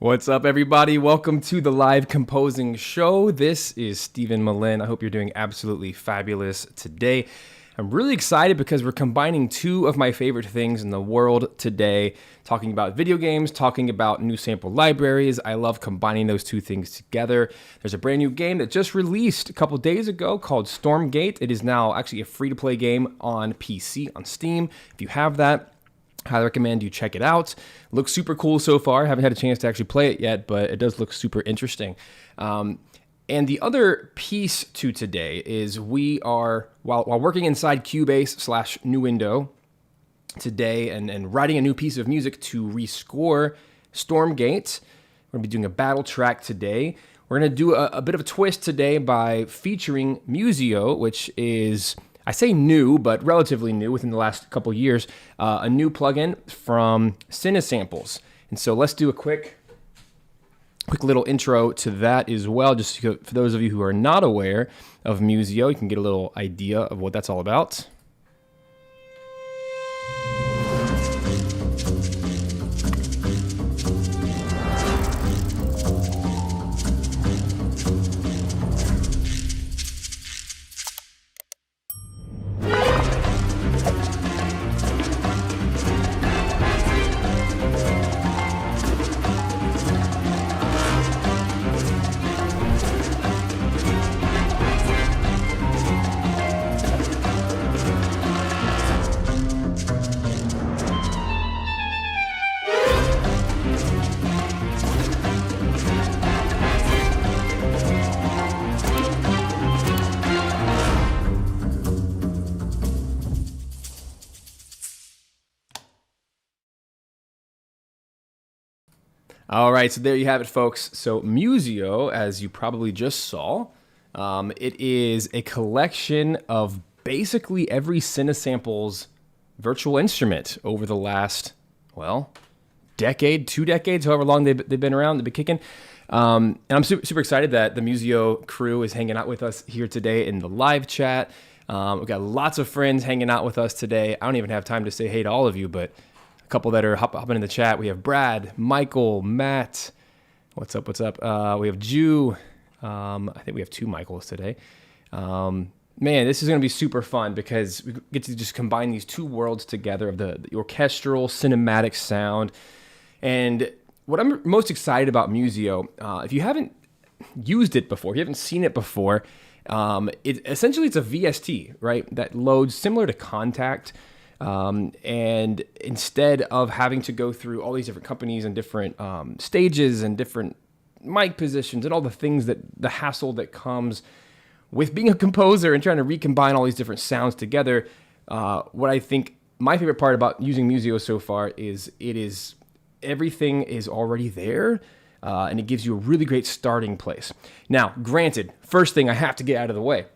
What's up, everybody? Welcome to the live composing show. This is Stephen Melin. I hope you're doing absolutely fabulous today. I'm really excited because we're combining two of my favorite things in the world today, talking about video games, talking about new sample libraries. I love combining those two things together. There's a brand new game that just released a couple days ago called Stormgate. It is now actually a free-to-play game on PC, on Steam. If you have that, highly recommend you check it out. Looks super cool so far. Haven't had a chance to actually play it yet, but it does look super interesting. And the other piece to today is we are, while working inside Cubase / Nuendo today and writing a new piece of music to rescore Stormgate, we're going to be doing a battle track today. We're going to do a bit of a twist today by featuring Musio, which is, I say new, but relatively new within the last couple years, a new plugin from CineSamples. And so let's do a quick little intro to that as well, just for those of you who are not aware of Musio, you can get a little idea of what that's all about. All right, so there you have it, folks. So Musio, as you probably just saw, it is a collection of basically every CineSamples virtual instrument over the last, decade, 2 decades, however long they've been around, they've been kicking. And I'm super excited that the Musio crew is hanging out with us here today in the live chat. We've got lots of friends hanging out with us today. I don't even have time to say hey to all of you, but couple that are hopping in the chat. We have Brad, Michael, Matt. What's up? We have Jew. I think we have 2 Michaels today. Man, this is going to be super fun because we get to just combine these 2 worlds together of the orchestral, cinematic sound. And what I'm most excited about Musio, if you haven't used it before, if you haven't seen it before, essentially it's a VST, right? That loads similar to Contact. And instead of having to go through all these different companies and different stages and different mic positions and all the things the hassle that comes with being a composer and trying to recombine all these different sounds together, what I think my favorite part about using Musio so far is everything is already there, and it gives you a really great starting place. Now, granted, first thing I have to get out of the way,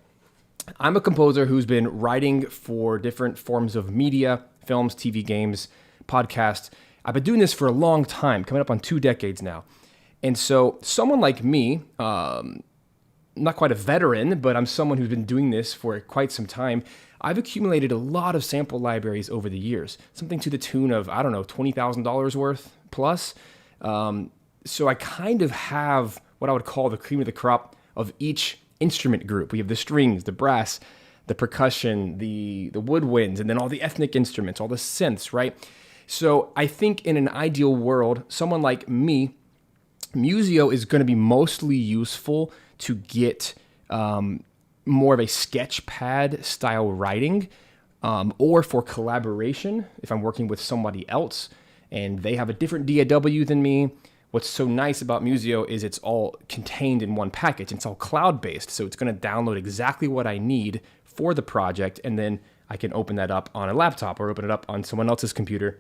I'm a composer who's been writing for different forms of media, films, TV, games, podcasts. I've been doing this for a long time, coming up on 2 decades now. And so someone like me, not quite a veteran, but I'm someone who's been doing this for quite some time. I've accumulated a lot of sample libraries over the years, something to the tune of, $20,000 worth plus. So I kind of have what I would call the cream of the crop of each instrument group. We have the strings, the brass, the percussion, the woodwinds, and then all the ethnic instruments, all the synths, right? So I think in an ideal world, someone like me, Musio is going to be mostly useful to get more of a sketch pad style writing, or for collaboration if I'm working with somebody else and they have a different DAW than me. What's so nice about Musio is it's all contained in one package. It's all cloud-based, so it's going to download exactly what I need for the project, and then I can open that up on a laptop or open it up on someone else's computer,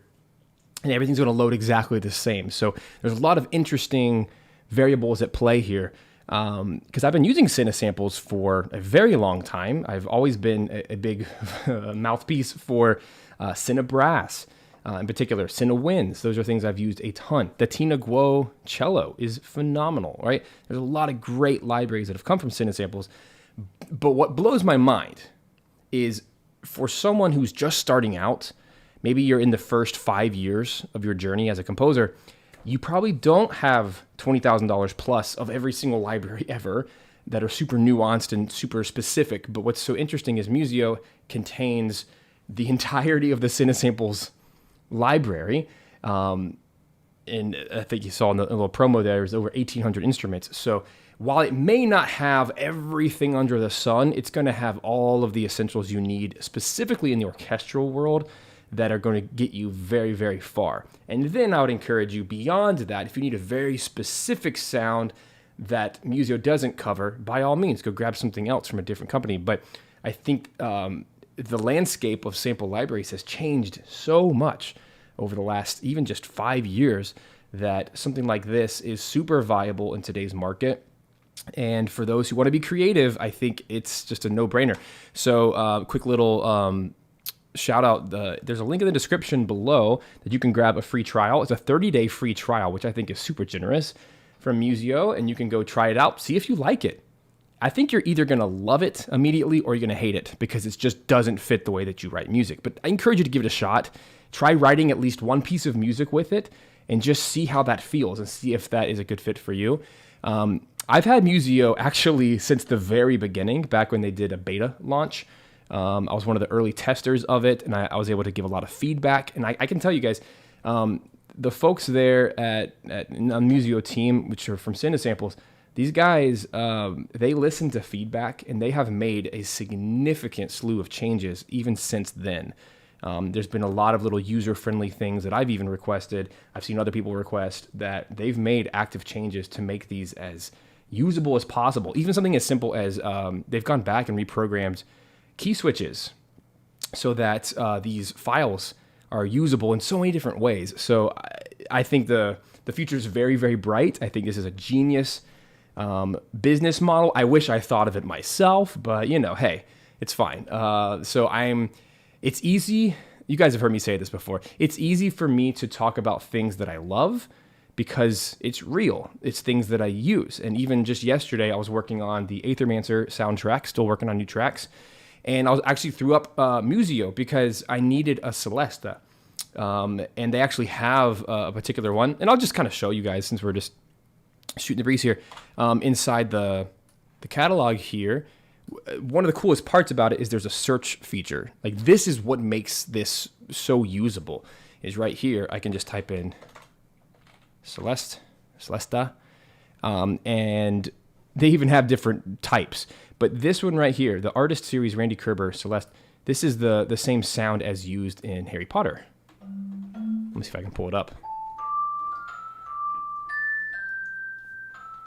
and everything's going to load exactly the same. So there's a lot of interesting variables at play here, because I've been using CineSamples for a very long time. I've always been a big mouthpiece for Cinebrass. In particular, Cinewinds. Those are things I've used a ton. The Tina Guo cello is phenomenal, right? There's a lot of great libraries that have come from CineSamples. But what blows my mind is for someone who's just starting out, maybe you're in the first 5 years of your journey as a composer, you probably don't have $20,000 plus of every single library ever that are super nuanced and super specific. But what's so interesting is Musio contains the entirety of the CineSamples library. And I think you saw in the little promo there's over 1,800 instruments. So while it may not have everything under the sun, it's going to have all of the essentials you need, specifically in the orchestral world, that are going to get you very, very far. And then I would encourage you beyond that, if you need a very specific sound that Musio doesn't cover, by all means, go grab something else from a different company. But I think the landscape of sample libraries has changed so much over the last even just 5 years that something like this is super viable in today's market. And for those who want to be creative, I think it's just a no-brainer. So quick little shout out, there's a link in the description below that you can grab a free trial. It's a 30-day free trial, which I think is super generous from Musio, and you can go try it out, see if you like it. I think you're either going to love it immediately or you're going to hate it because it just doesn't fit the way that you write music. But I encourage you to give it a shot. Try writing at least one piece of music with it and just see how that feels and see if that is a good fit for you. I've had Musio actually since the very beginning, back when they did a beta launch. I was one of the early testers of it, and I was able to give a lot of feedback. And I can tell you guys, the folks there at Musio team, which are from CineSamples, these guys, they listen to feedback, and they have made a significant slew of changes even since then. There's been a lot of little user-friendly things that I've even requested. I've seen other people request that they've made active changes to make these as usable as possible. Even something as simple as they've gone back and reprogrammed key switches so that these files are usable in so many different ways. So I think the future is very, very bright. I think this is a genius business model. I wish I thought of it myself, but hey, it's fine. It's easy. You guys have heard me say this before. It's easy for me to talk about things that I love because it's real. It's things that I use. And even just yesterday, I was working on the Aethermancer soundtrack, still working on new tracks. And I was actually threw up Musio because I needed a Celesta. And they actually have a particular one. And I'll just kind of show you guys since we're just shooting the breeze here. Inside the catalog here, one of the coolest parts about it is there's a search feature. Like, this is what makes this so usable, is right here. I can just type in Celesta, and they even have different types. But this one right here, the Artist Series Randy Kerber Celeste, this is the same sound as used in Harry Potter. Let me see if I can pull it up.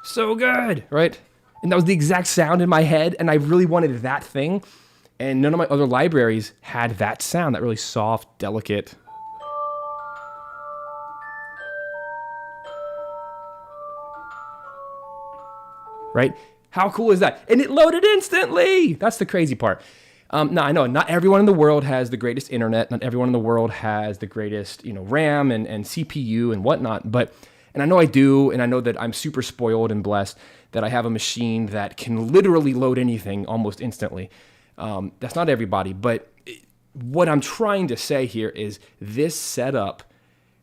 So good, right? And that was the exact sound in my head, and I really wanted that thing. And none of my other libraries had that sound, that really soft, delicate. Right? How cool is that? And it loaded instantly. That's the crazy part. Now, I know not everyone in the world has the greatest internet. Not everyone in the world has the greatest, RAM and CPU and whatnot. And I know I do, and I know that I'm super spoiled and blessed that I have a machine that can literally load anything almost instantly. That's not everybody, but what I'm trying to say here is this setup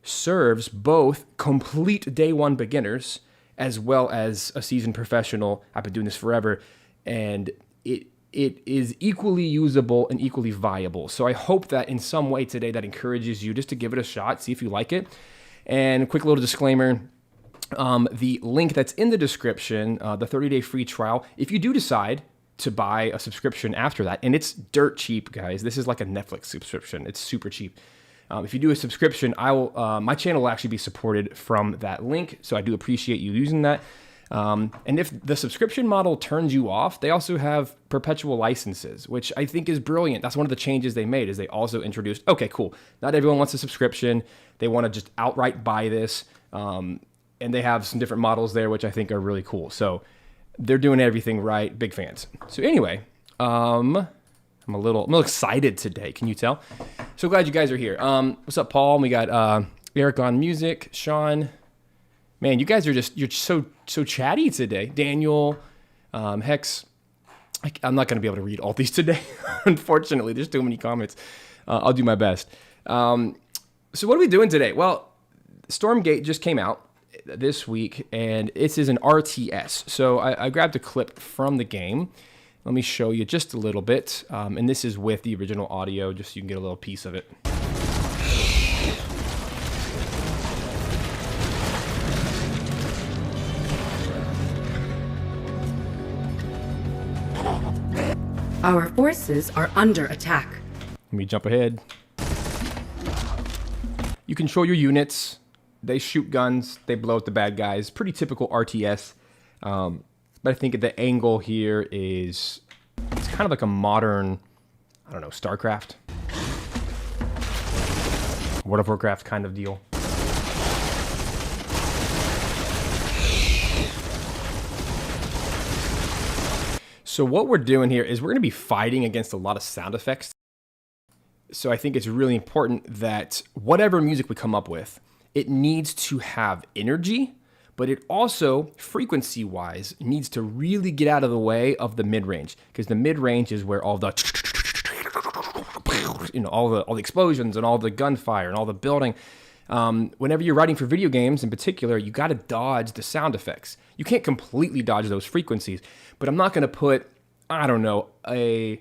serves both complete day one beginners as well as a seasoned professional. I've been doing this forever, and it is equally usable and equally viable. So I hope that in some way today that encourages you just to give it a shot, see if you like it. And a quick little disclaimer, the link that's in the description, the 30-day free trial, if you do decide to buy a subscription after that, and it's dirt cheap, guys. This is like a Netflix subscription. It's super cheap. If you do a subscription, my channel will actually be supported from that link, so I do appreciate you using that. And if the subscription model turns you off, they also have perpetual licenses, which I think is brilliant. That's one of the changes they made, is they also introduced, okay, cool, not everyone wants a subscription. They want to just outright buy this. And they have some different models there, which I think are really cool. So they're doing everything right. Big fans. So anyway, I'm a little excited today. Can you tell? So glad you guys are here. What's up, Paul? We got Eric on music, Sean. Man, you guys are you're so chatty today. Daniel, Hex. I'm not going to be able to read all these today. Unfortunately, there's too many comments. I'll do my best. So what are we doing today? Well, Stormgate just came out this week, and this is an RTS. So I grabbed a clip from the game. Let me show you just a little bit. And this is with the original audio, just so you can get a little piece of it. Our forces are under attack. Let me jump ahead. You control your units. They shoot guns. They blow up the bad guys. Pretty typical RTS. But I think the angle here is, it's kind of like a modern, I don't know, StarCraft. World of Warcraft kind of deal. So what we're doing here is we're going to be fighting against a lot of sound effects. So I think it's really important that whatever music we come up with, it needs to have energy, but it also, frequency-wise, needs to really get out of the way of the mid-range, because the mid-range is where all the, all the explosions and all the gunfire and all the building. Whenever you're writing for video games in particular, you got to dodge the sound effects. You can't completely dodge those frequencies, but I'm not going to put, I don't know, an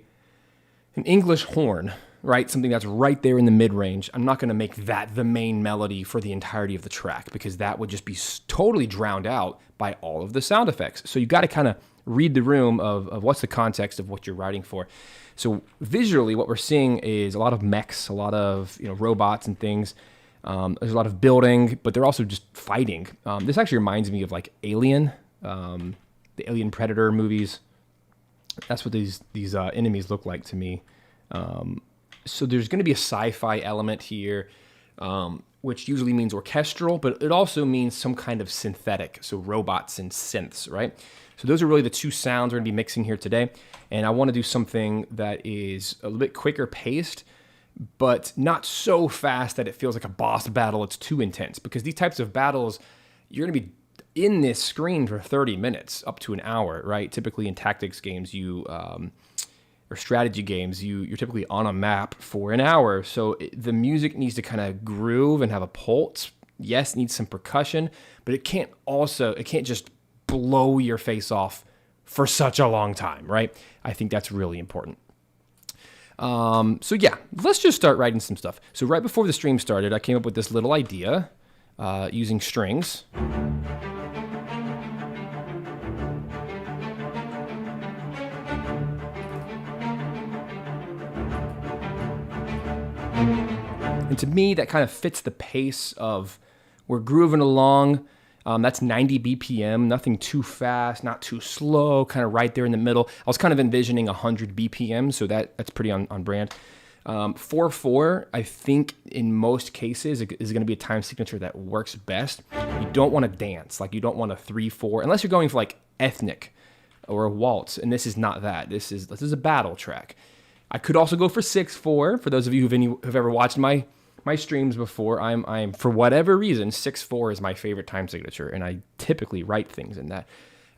English horn, right? Something that's right there in the mid-range. I'm not going to make that the main melody for the entirety of the track, because that would just be totally drowned out by all of the sound effects. So you got to kind of read the room of what's the context of what you're writing for. So visually, what we're seeing is a lot of mechs, a lot of robots and things. There's a lot of building, but they're also just fighting. This actually reminds me of like Alien, the Alien Predator movies. That's what these enemies look like to me. So there's going to be a sci-fi element here, which usually means orchestral, but it also means some kind of synthetic, so robots and synths, right? So those are really the two sounds we're going to be mixing here today. And I want to do something that is a little bit quicker paced, but not so fast that it feels like a boss battle. It's too intense, because these types of battles, you're going to be in this screen for 30 minutes, up to an hour, right? Typically in tactics games, or strategy games, you're typically on a map for an hour. So the music needs to kind of groove and have a pulse. Yes, it needs some percussion, but it can't just blow your face off for such a long time, right? I think that's really important. So yeah, let's just start writing some stuff. So right before the stream started, I came up with this little idea using strings. And to me, that kind of fits the pace of, we're grooving along. That's 90 BPM, nothing too fast, not too slow, kind of right there in the middle. I was kind of envisioning 100 BPM, so that's pretty on brand. 4/4, I think in most cases, is going to be a time signature that works best. You don't want to dance, like you don't want a 3/4, unless you're going for like ethnic or a waltz, and this is not that. This is a battle track. I could also go for 6/4. For those of you who've ever watched my streams before, I'm for whatever reason, 6/4 is my favorite time signature, and I typically write things in that.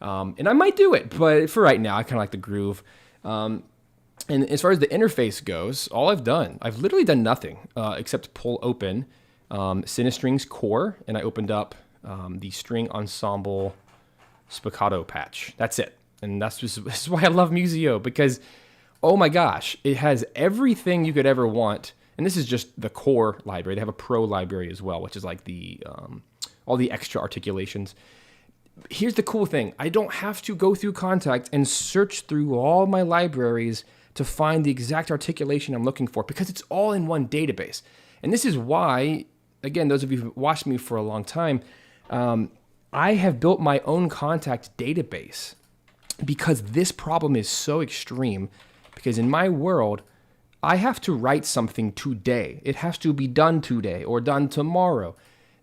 And I might do it, but for right now, I kind of like the groove. And as far as the interface goes, I've literally done nothing except pull open CineStrings core, and I opened up the string ensemble spiccato patch. That's it. And this is why I love Musio, because, oh my gosh, it has everything you could ever want. And this is just the core library. They have a pro library as well, which is like all the extra articulations. Here's the cool thing. I don't have to go through Contact and search through all my libraries to find the exact articulation I'm looking for, because it's all in one database. And this is why, again, those of you who've watched me for a long time, I have built my own Contact database, because this problem is so extreme. Because in my world, I have to write something today. It has to be done today or done tomorrow.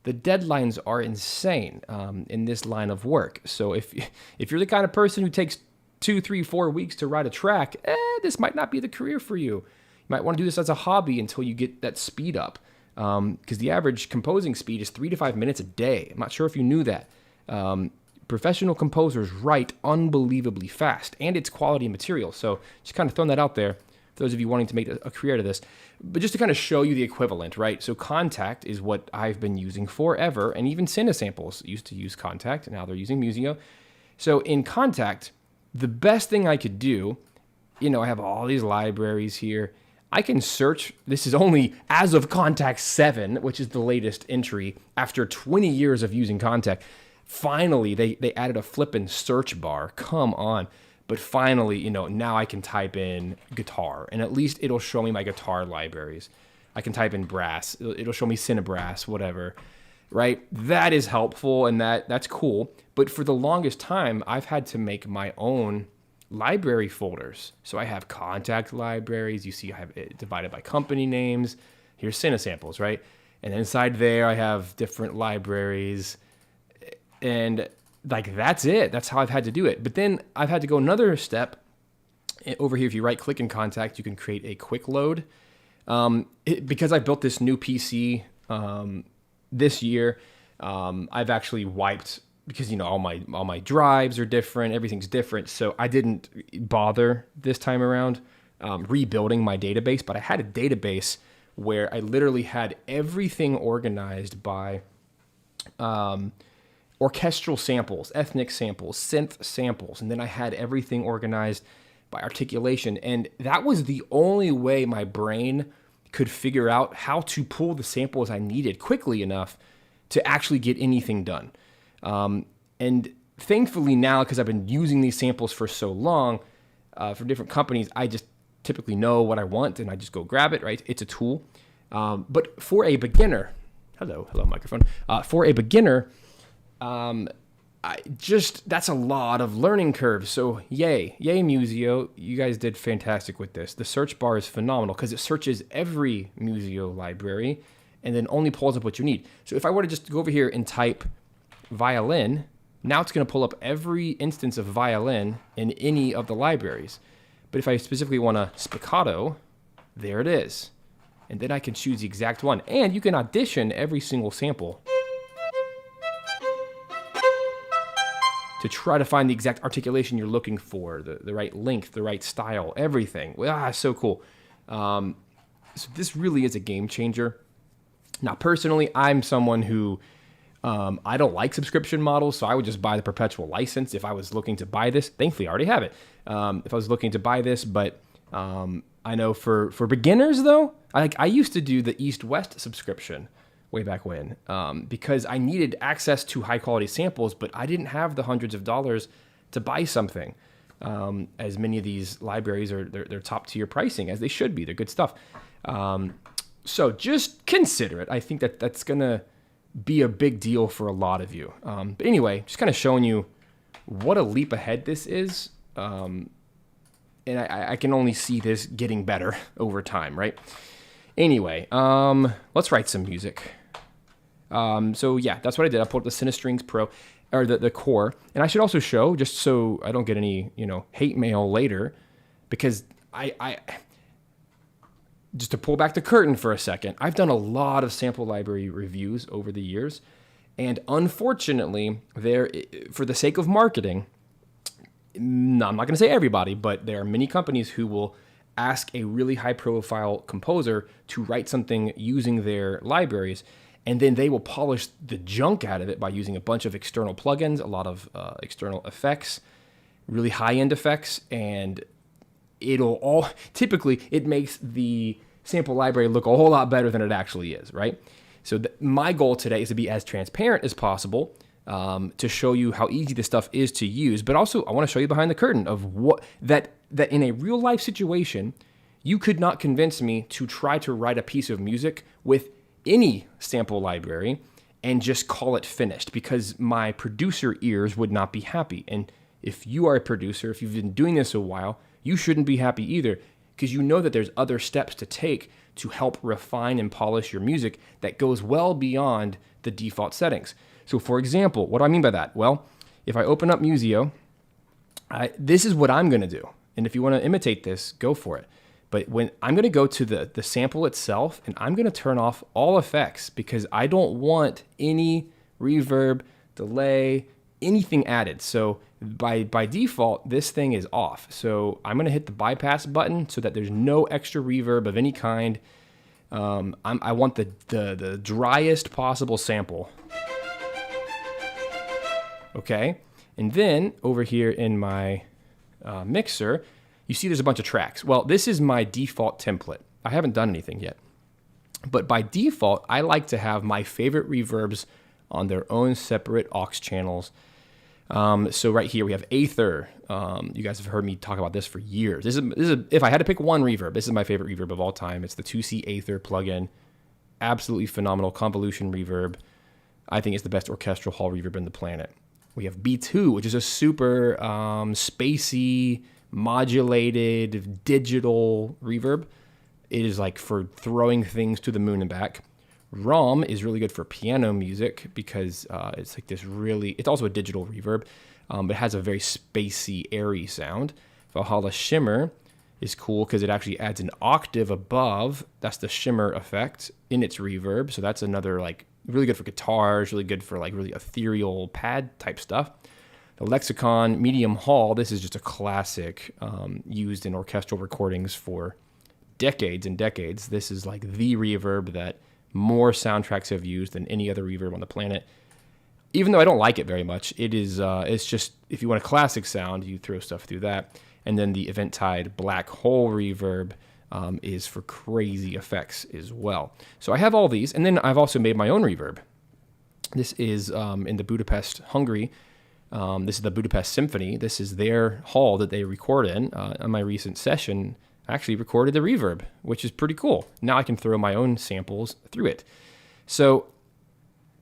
The deadlines are insane in this line of work. So if you're the kind of person who takes 2, 3, 4 weeks to write a track, this might not be the career for you. You might want to do this as a hobby until you get that speed up. Because the average composing speed is 3 to 5 minutes a day. I'm not sure if you knew that. Professional composers write unbelievably fast, and it's quality material. So just kind of throwing that out there. for those of you wanting to make a career out of this. But just to kind of show you the equivalent, right? So Contact is what I've been using forever, and even CineSamples used to use Contact, and now they're using Musio. So in Contact, the best thing I could do, I have all these libraries here. I can search. This is only as of Contact 7, which is the latest entry after 20 years of using Contact. Finally, they added a flippin' search bar. Come on. But finally, now I can type in guitar, and at least it'll show me my guitar libraries. I can type in brass. It'll show me Cinebrass, whatever, right? That is helpful, and that's cool. But for the longest time, I've had to make my own library folders. So I have Contact libraries. You see I have it divided by company names. Here's CineSamples, right? And inside there, I have different libraries. And that's it. That's how I've had to do it. But then I've had to go another step. Over here, if you right click in Contact, you can create a quick load. Because I built this new PC this year, I've actually wiped, because all my drives are different, everything's different. So I didn't bother this time around rebuilding my database, but I had a database where I literally had everything organized by orchestral samples, ethnic samples, synth samples, and then I had everything organized by articulation. And that was the only way my brain could figure out how to pull the samples I needed quickly enough to actually get anything done. And thankfully now, because I've been using these samples for so long for different companies, I just typically know what I want and I just go grab it, right? It's a tool. But for a beginner, hello microphone. For a beginner, that's a lot of learning curve. So yay Musio, you guys did fantastic with this. The search bar is phenomenal because it searches every Musio library and then only pulls up what you need. So if I were to just go over here and type violin, now it's going to pull up every instance of violin in any of the libraries. But if I specifically want a spiccato, there it is. And then I can choose the exact one. And you can audition every single sample to try to find the exact articulation you're looking for, the right length, the right style, everything. So cool. So this really is a game changer. Now, personally, I'm someone who I don't like subscription models, so I would just buy the perpetual license if I was looking to buy this. Thankfully, I already have it. If I was looking to buy this, but I know for beginners, though, I used to do the East-West subscription way back when because I needed access to high-quality samples, but I didn't have the hundreds of dollars to buy something. As many of these libraries they're top-tier pricing, as they should be. They're good stuff. So just consider it. I think that's going to be a big deal for a lot of you. But anyway, just kind of showing you what a leap ahead this is. And I can only see this getting better over time, right? Anyway, let's write some music. So yeah, that's what I did. I pulled up the CineStrings Pro, or the core. And I should also show, just so I don't get any, hate mail later, because I just to pull back the curtain for a second, I've done a lot of sample library reviews over the years. And unfortunately, for the sake of marketing, I'm not going to say everybody, but there are many companies who will ask a really high-profile composer to write something using their libraries, and then they will polish the junk out of it by using a bunch of external plugins, a lot of external effects, really high-end effects, and typically it makes the sample library look a whole lot better than it actually is, right? So my goal today is to be as transparent as possible, to show you how easy this stuff is to use, but also I want to show you behind the curtain of what that in a real life situation, you could not convince me to try to write a piece of music with any sample library and just call it finished, because my producer ears would not be happy. And if you are a producer, if you've been doing this a while, you shouldn't be happy either, because you know that there's other steps to take to help refine and polish your music that goes well beyond the default settings. So for example, what do I mean by that? Well, if I open up Musio, this is what I'm going to do. And if you want to imitate this, go for it. But when I'm going to go to the sample itself, and I'm going to turn off all effects, because I don't want any reverb, delay, anything added. So by default, this thing is off. So I'm going to hit the bypass button so that there's no extra reverb of any kind. I want the driest possible sample. Okay, and then over here in my mixer, you see there's a bunch of tracks. Well, this is my default template. I haven't done anything yet. But by default, I like to have my favorite reverbs on their own separate aux channels. So right here we have Aether. You guys have heard me talk about this for years. This is if I had to pick one reverb, this is my favorite reverb of all time. It's the 2C Aether plugin. Absolutely phenomenal convolution reverb. I think it's the best orchestral hall reverb in the planet. We have B2, which is a super spacey, modulated, digital reverb. It is like for throwing things to the moon and back. ROM is really good for piano music because it's like this really, it's also a digital reverb, but it has a very spacey, airy sound. Valhalla Shimmer is cool because it actually adds an octave above. That's the shimmer effect in its reverb. So that's another like really good for guitars, really good for like really ethereal pad type stuff. The Lexicon Medium Hall, this is just a classic used in orchestral recordings for decades and decades. This is like the reverb that more soundtracks have used than any other reverb on the planet. Even though I don't like it very much, it is it's just, if you want a classic sound, you throw stuff through that. And then the Eventide Black Hole reverb is for crazy effects as well. So I have all these, and then I've also made my own reverb. This is in the Budapest, Hungary. This is the Budapest Symphony. This is their hall that they record in. On my recent session, I actually recorded the reverb, which is pretty cool. Now I can throw my own samples through it. So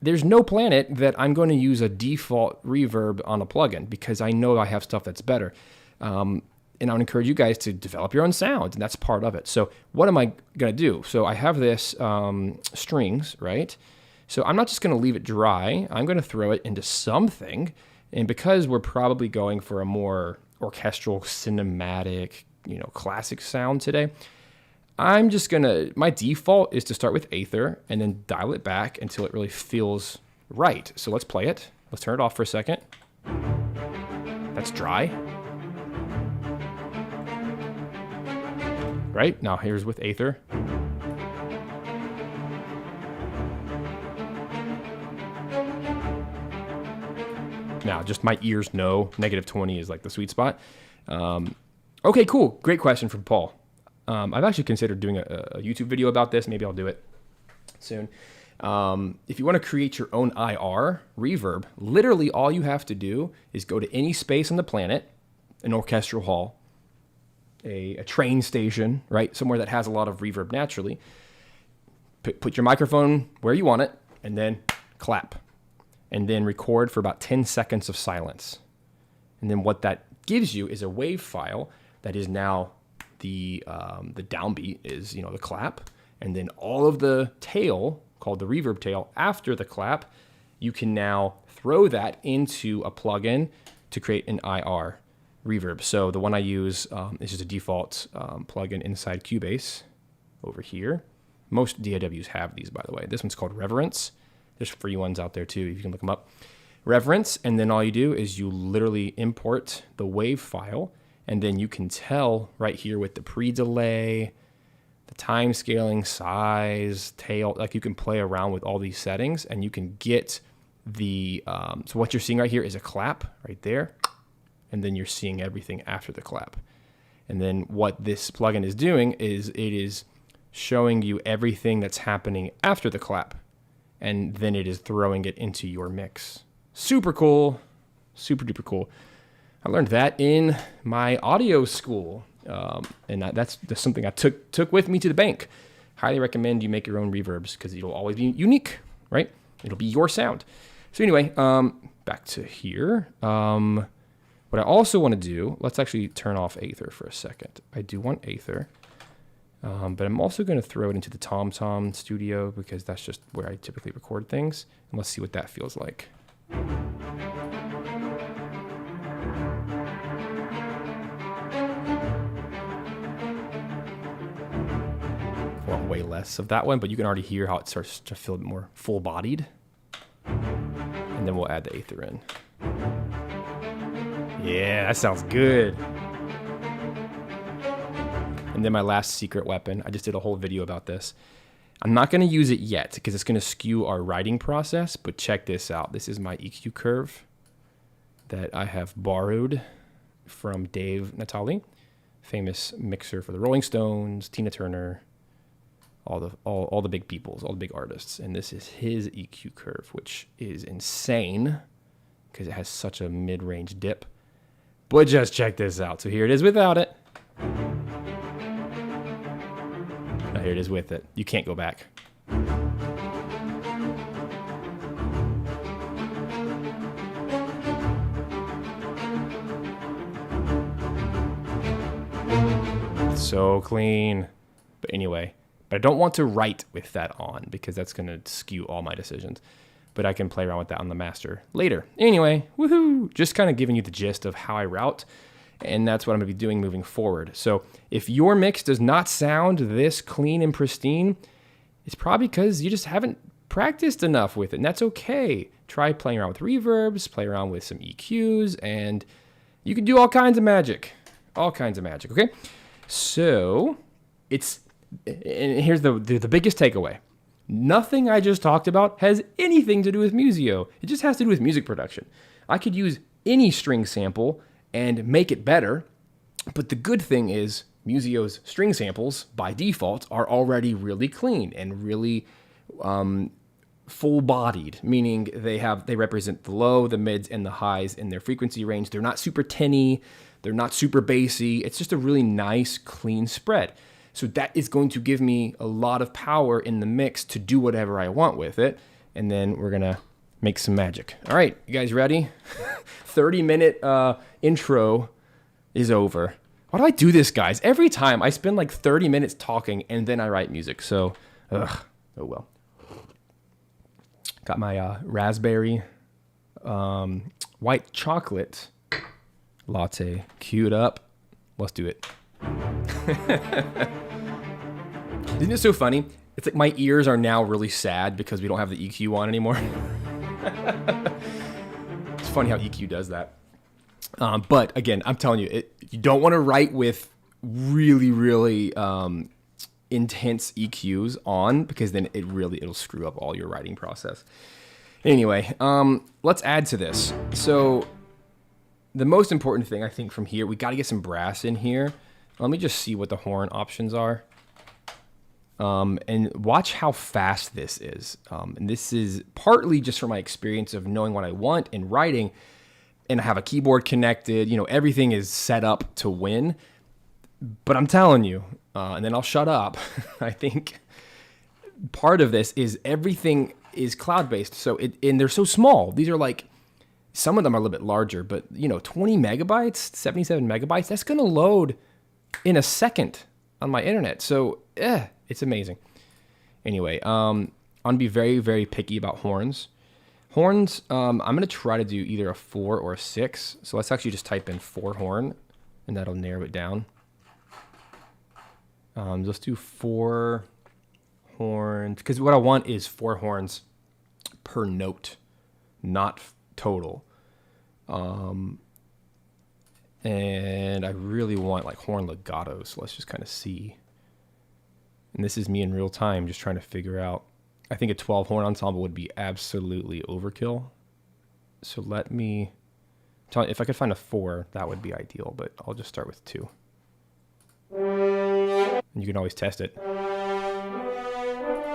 there's no planet that I'm going to use a default reverb on a plugin because I know I have stuff that's better. And I would encourage you guys to develop your own sound, and that's part of it. So what am I going to do? So I have this strings, right? So I'm not just going to leave it dry. I'm going to throw it into something. And because we're probably going for a more orchestral, cinematic, classic sound today, I'm just my default is to start with Aether and then dial it back until it really feels right. So let's play it. Let's turn it off for a second. That's dry. Right, now here's with Aether. Now, just my ears know -20 is like the sweet spot. Okay, cool. Great question from Paul. I've actually considered doing a YouTube video about this. Maybe I'll do it soon. If you want to create your own IR reverb, literally all you have to do is go to any space on the planet, an orchestral hall, a train station, right? Somewhere that has a lot of reverb naturally. Put your microphone where you want it, and then clap. And then record for about 10 seconds of silence. And then what that gives you is a wave file that is now the downbeat is, the clap. And then all of the tail, called the reverb tail, after the clap, you can now throw that into a plugin to create an IR reverb. So the one I use is just a default plugin inside Cubase over here. Most DAWs have these, by the way. This one's called Reverence. There's free ones out there too, you can look them up. Reverence, and then all you do is you literally import the wave file, and then you can tell right here with the pre-delay, the time scaling, size, tail, like you can play around with all these settings, and you can get the, so what you're seeing right here is a clap right there, and then you're seeing everything after the clap. And then what this plugin is doing is it is showing you everything that's happening after the clap, and then it is throwing it into your mix. Super cool, super duper cool. I learned that in my audio school, and that's something I took with me to the bank. Highly recommend you make your own reverbs because it'll always be unique, right? It'll be your sound. So anyway, back to here. What I also want to do, let's actually turn off Aether for a second. I do want Aether, but I'm also going to throw it into the TomTom Studio because that's just where I typically record things. And let's see what that feels like. Want way less of that one, but you can already hear how it starts to feel more full-bodied. And then we'll add the Aether in. Yeah, that sounds good. And then my last secret weapon, I just did a whole video about this. I'm not going to use it yet because it's going to skew our writing process, but check this out. This is my EQ curve that I have borrowed from Dave Natali, famous mixer for the Rolling Stones, Tina Turner, all the big peoples, all the big artists. And this is his EQ curve, which is insane because it has such a mid-range dip. But just check this out. So here it is without it. Now here it is with it. You can't go back. So clean. But anyway, but I don't want to write with that on because that's going to skew all my decisions. But I can play around with that on the master later. Anyway, woohoo! Just kind of giving you the gist of how I route, and that's what I'm going to be doing moving forward. So if your mix does not sound this clean and pristine, it's probably because you just haven't practiced enough with it, and that's okay. Try playing around with reverbs, play around with some EQs, and you can do all kinds of magic. All kinds of magic, okay? So and here's the biggest takeaway. Nothing I just talked about has anything to do with Musio. It just has to do with music production. I could use any string sample and make it better, but the good thing is Musio's string samples, by default, are already really clean and really full-bodied, meaning they represent the low, the mids, and the highs in their frequency range. They're not super tinny, they're not super bassy. It's just a really nice, clean spread. So that is going to give me a lot of power in the mix to do whatever I want with it. And then we're going to make some magic. All right, you guys ready? 30-minute intro is over. Why do I do this, guys? Every time I spend like 30 minutes talking and then I write music. So, oh well. Got my raspberry white chocolate latte queued up. Let's do it. Isn't it so funny? It's like my ears are now really sad because we don't have the EQ on anymore. It's funny how EQ does that. But again, I'm telling you, you don't want to write with really, really intense EQs on because then it'll screw up all your writing process. Anyway, let's add to this. So the most important thing I think from here, we got to get some brass in here. Let me just see what the horn options are. And watch how fast this is. And this is partly just from my experience of knowing what I want in writing. And I have a keyboard connected. You know, everything is set up to win. But I'm telling you, and then I'll shut up. I think part of this is everything is cloud-based. So and they're so small. These are like, some of them are a little bit larger. But, 20 megabytes, 77 megabytes, that's going to load in a second on my internet. So, it's amazing. Anyway, I'm going to be very, very picky about horns. Horns, I'm going to try to do either a 4 or a 6. So let's actually just type in 4 horn, and that'll narrow it down. Let's do 4 horns, because what I want is 4 horns per note, not total. And I really want like horn legato, so let's just kind of see. And this is me in real time, just trying to figure out. I think a 12 horn ensemble would be absolutely overkill. So let me, if I could find a 4, that would be ideal, but I'll just start with 2. And you can always test it. Do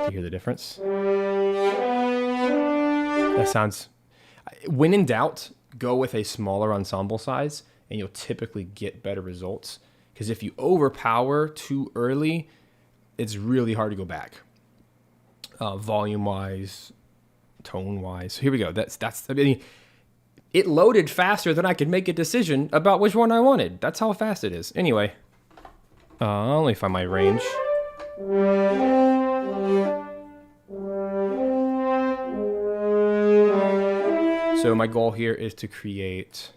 you hear the difference? That sounds, when in doubt, go with a smaller ensemble size and you'll typically get better results. Because if you overpower too early, it's really hard to go back. Volume-wise, tone-wise. So here we go. I mean, it loaded faster than I could make a decision about which one I wanted. That's how fast it is. Anyway, let me find my range. So my goal here is to create,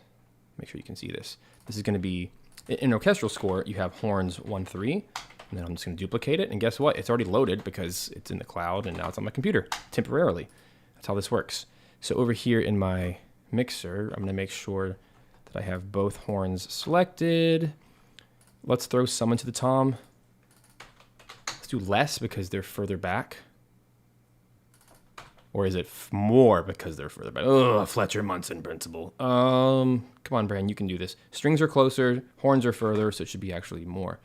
make sure you can see this. This is going to be, in an orchestral score, you have horns 1, 3. And then I'm just going to duplicate it. And guess what? It's already loaded because it's in the cloud and now it's on my computer temporarily. That's how this works. So over here in my mixer, I'm going to make sure that I have both horns selected. Let's throw some into the tom. Let's do less because they're further back. Or is it more because they're further back? Ugh, Fletcher Munson principle. Come on, Brand, you can do this. Strings are closer, horns are further, so it should be actually more.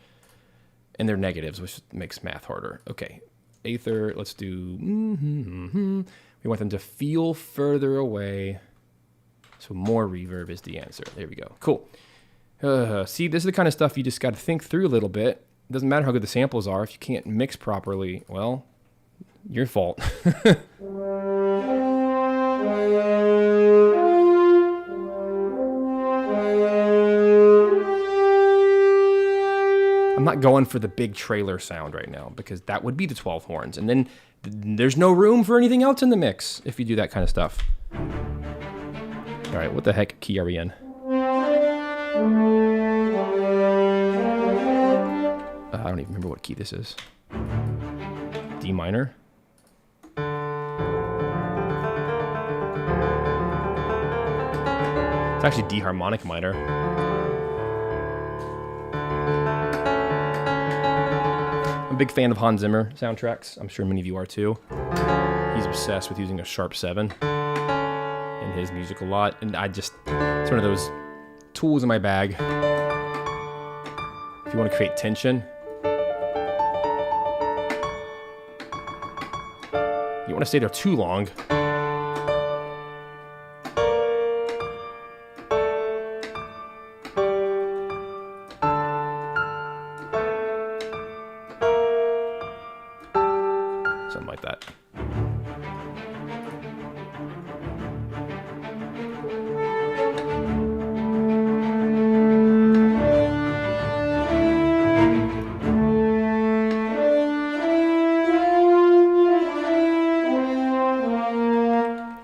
And they're negatives, which makes math harder. Okay, Aether, let's do... We want them to feel further away. So more reverb is the answer. There we go. Cool. See, this is the kind of stuff you just got to think through a little bit. It doesn't matter how good the samples are. If you can't mix properly, well, your fault. I'm not going for the big trailer sound right now because that would be the 12 horns. And then there's no room for anything else in the mix if you do that kind of stuff. All right, what the heck key are we in? I don't even remember what key this is. D minor. It's actually D harmonic minor. I'm a big fan of Hans Zimmer soundtracks. I'm sure many of you are too. He's obsessed with using a sharp 7 in his music a lot. And it's one of those tools in my bag. If you want to create tension, you don't want to stay there too long. Something like that.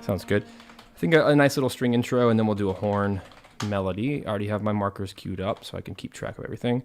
Sounds good. I think a nice little string intro, and then we'll do a horn melody. I already have my markers queued up so I can keep track of everything.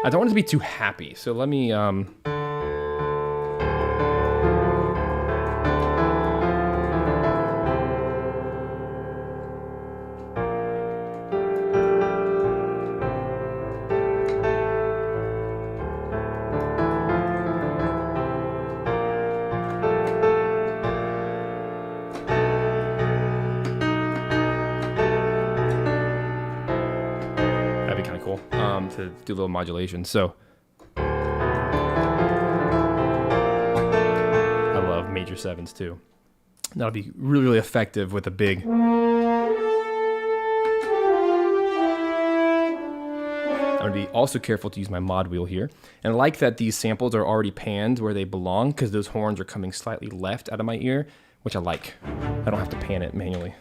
I don't want it to be too happy, so let me, that'd be kind of cool, to do a little modulation. So I love major 7s too. That'll be really, really effective with a big. I'm going to be also careful to use my mod wheel here. And I like that these samples are already panned where they belong because those horns are coming slightly left out of my ear, which I like. I don't have to pan it manually.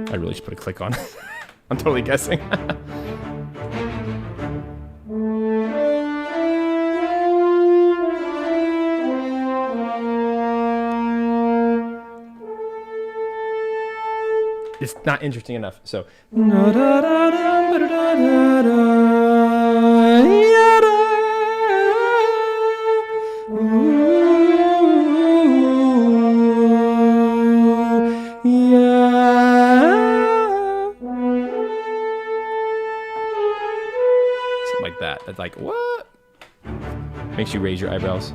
I really should put a click on it. I'm totally guessing. It's not interesting enough, so. Like that. That's like, what? Makes you raise your eyebrows.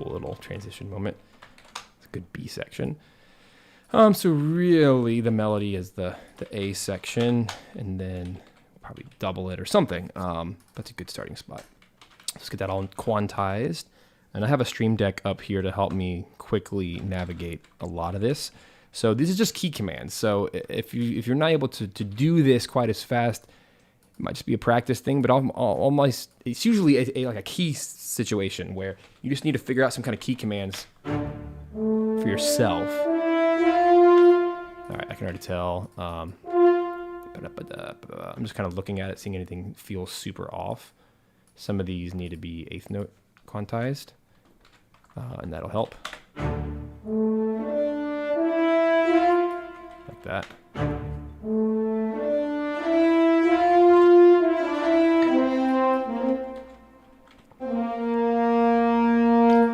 cool little transition moment. It's a good B section. So really the melody is the A section, and then probably double it or something. That's a good starting spot. Let's get that all quantized. And I have a Stream Deck up here to help me quickly navigate a lot of this. So these are just key commands. So if you're not able to do this quite as fast, it might just be a practice thing, but almost it's usually like a key situation where you just need to figure out some kind of key commands for yourself. All right, I can already tell. I'm just kind of looking at it, seeing anything feels super off. Some of these need to be eighth note quantized, and that'll help. Like that.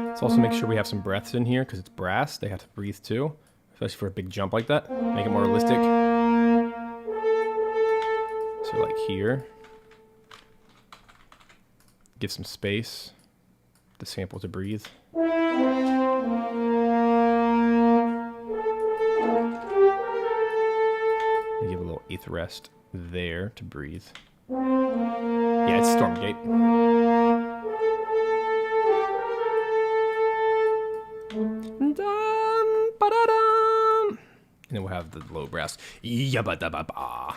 Let's also make sure we have some breaths in here because it's brass. They have to breathe too, especially for a big jump like that. Make it more realistic. So like here, give some space, the sample to breathe. Give a little eighth rest there to breathe. Yeah, it's Stormgate. And then we'll have the low brass. Yabba-dabba-ba.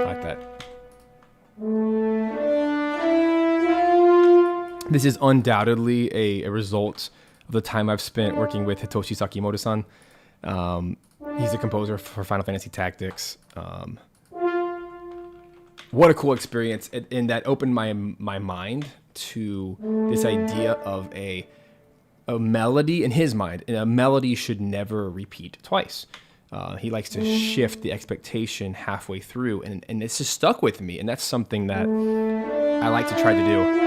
Like that. This is undoubtedly a result of the time I've spent working with Hitoshi Sakimoto-san. He's a composer for Final Fantasy Tactics. What a cool experience. And that opened my mind to this idea of a melody in his mind. And a melody should never repeat twice. He likes to shift the expectation halfway through. And it's just stuck with me. And that's something that I like to try to do.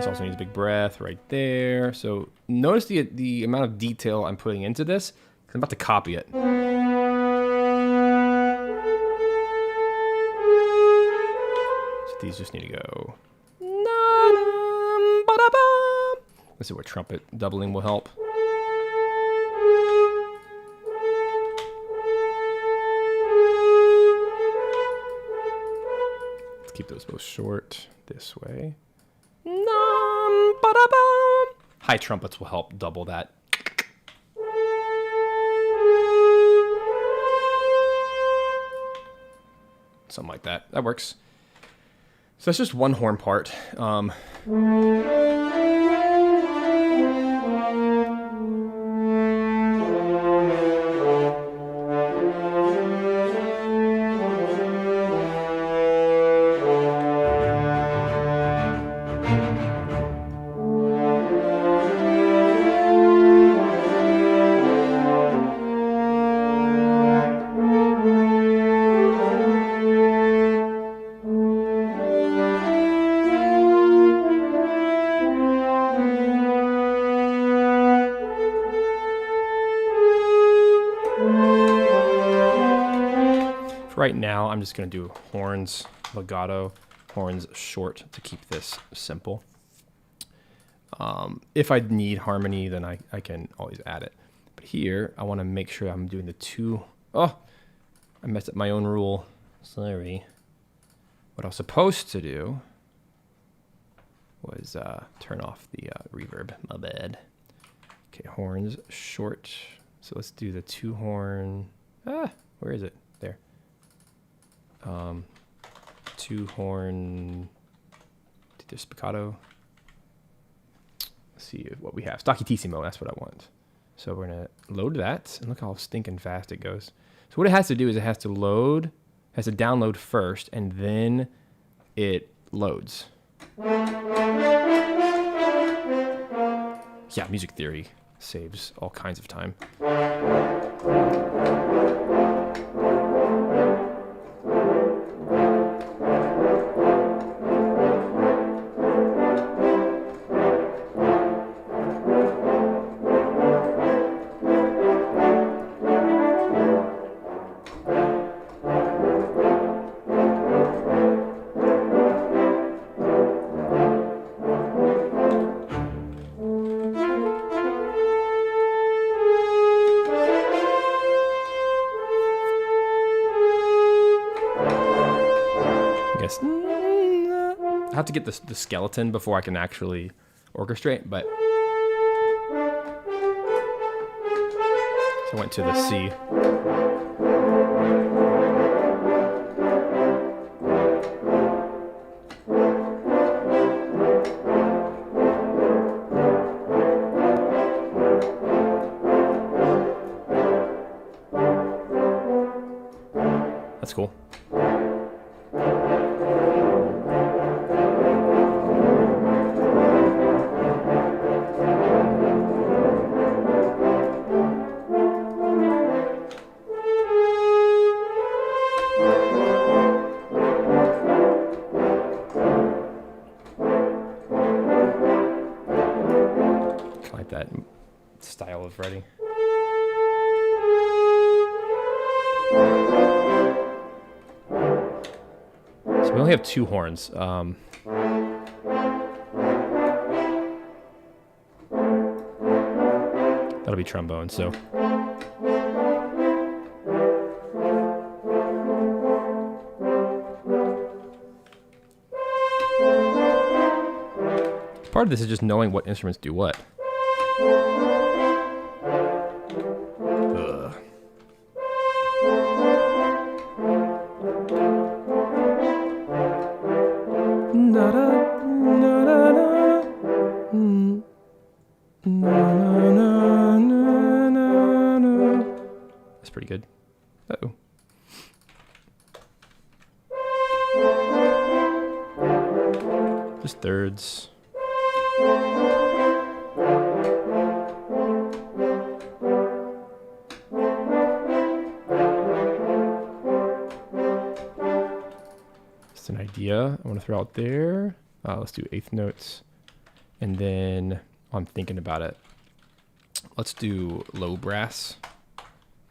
Also needs a big breath right there. So notice the amount of detail I'm putting into this. I'm about to copy it. So these just need to go. Let's see where trumpet doubling will help. Let's keep those both short this way. High trumpets will help double that. Something like that. That works. So that's just one horn part. Right now, I'm just going to do horns, legato, horns short to keep this simple. If I need harmony, then I can always add it. But here, I want to make sure I'm doing the two. Oh, I messed up my own rule. Sorry. What I was supposed to do was turn off the reverb. My bad. Okay, horns short. So let's do the two horn. Where is it? There. Two horn, the spiccato. Let's see what we have. Staccatissimo, that's what I want. So we're gonna load that, and look how stinking fast it goes. So what it has to do is it has to download first, and then it loads. Yeah, music theory saves all kinds of time. I have to get the skeleton before I can actually orchestrate, but so I went to the C. That's cool. That style of writing. So we only have 2 horns. That'll be trombone, so. Part of this is just knowing what instruments do what. That's pretty good. Uh-oh. Just thirds. Just an idea I want to throw out there. Let's do 8th notes. And then I'm thinking about it. Let's do low brass,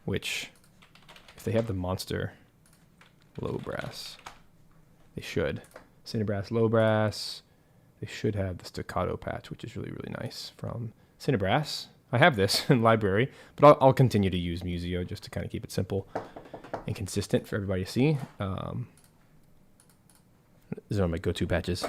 which if they have the monster low brass, they should. Cinebrass, low brass. They should have the staccato patch, which is really, really nice from Cinebrass. I have this in library, but I'll continue to use Musio just to kind of keep it simple and consistent for everybody to see. These are my go-to patches.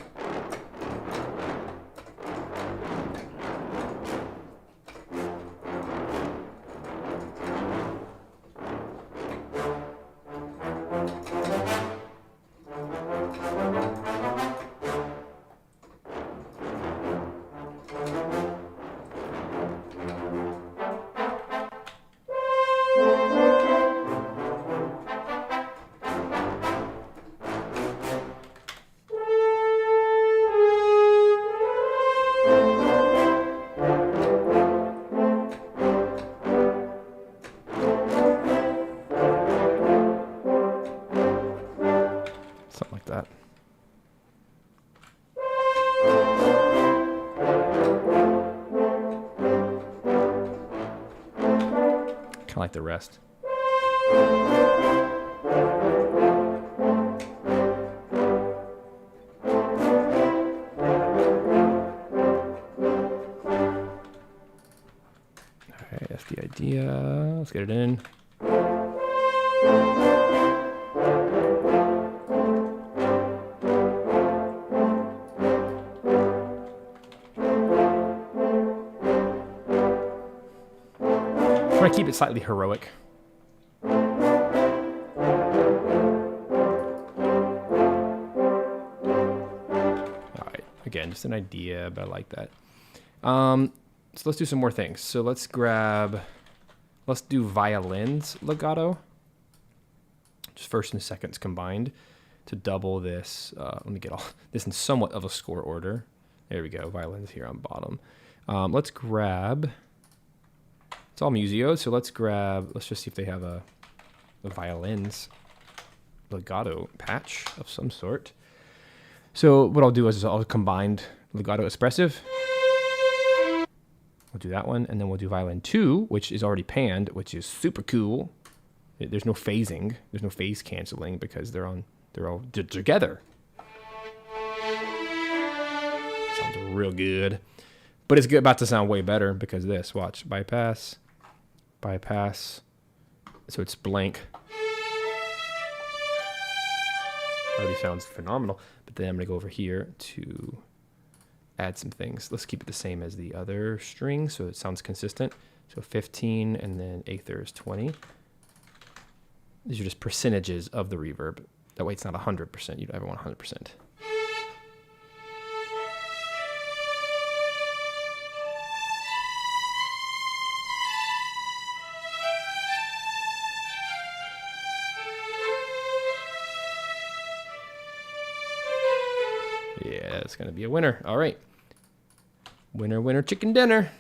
Like the rest. Alright, that's the idea. Let's get it in. I keep it slightly heroic. All right, again, just an idea, but I like that. So let's do some more things. So let's do violins legato, just first and seconds combined. to double this. Let me get all this in somewhat of a score order. There we go. Violins here on bottom. Let's grab. It's all Musio, so let's just see if they have a violins legato patch of some sort. So what I'll do is I'll combine legato espressive. We'll do that one, and then we'll do violin 2, which is already panned, which is super cool. There's no phasing. There's no phase canceling because they're all together. Sounds real good. But it's about to sound way better because this, watch, bypass. So it's blank. Already sounds phenomenal. But then I'm going to go over here to add some things. Let's keep it the same as the other string so it sounds consistent. So 15 and then eighth is 20. These are just percentages of the reverb. That way it's not 100%. You don't ever want 100%. Yeah, it's going to be a winner. All right. Winner, winner, chicken dinner.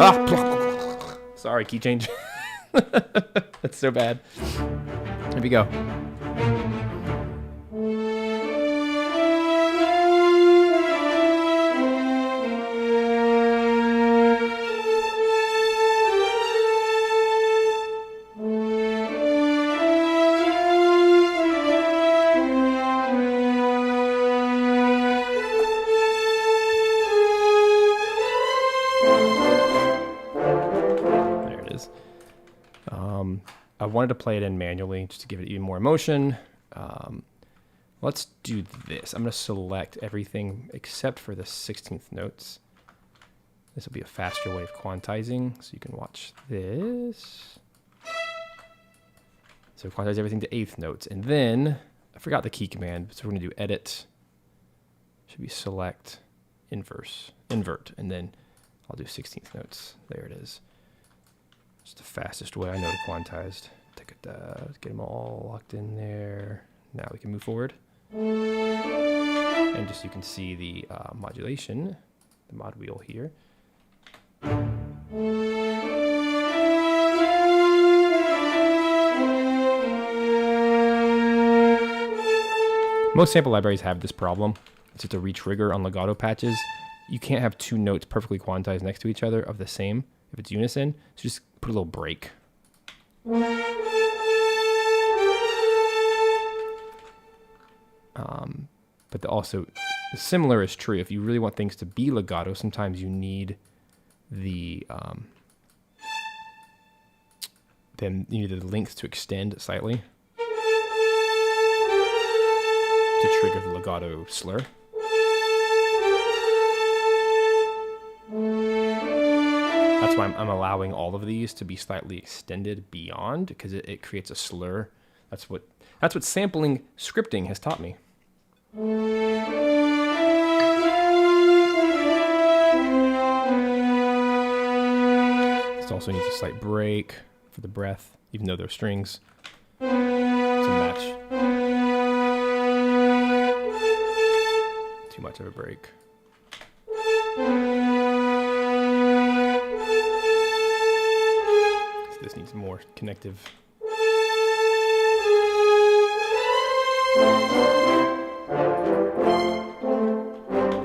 Ah, sorry, key change. That's so bad. Here we go. I wanted to play it in manually just to give it even more emotion. Let's do this. I'm going to select everything except for the 16th notes. This will be a faster way of quantizing, so you can watch this. So quantize everything to 8th notes. And then, I forgot the key command, so we're going to do edit. Should be select, invert, and then I'll do 16th notes. There it is. It's the fastest way I know to quantize. Get them all locked in there. Now we can move forward. And just so you can see the modulation, the mod wheel here. Most sample libraries have this problem. It's just a re-trigger on legato patches. You can't have two notes perfectly quantized next to each other of the same if it's unison. So just put a little break. But also, similar is true. If you really want things to be legato, sometimes you need the length to extend slightly to trigger the legato slur. That's why I'm allowing all of these to be slightly extended beyond, because it creates a slur. That's what sampling scripting has taught me. This also needs a slight break for the breath, even though they're strings, to match. Too much of a break. So this needs more connective.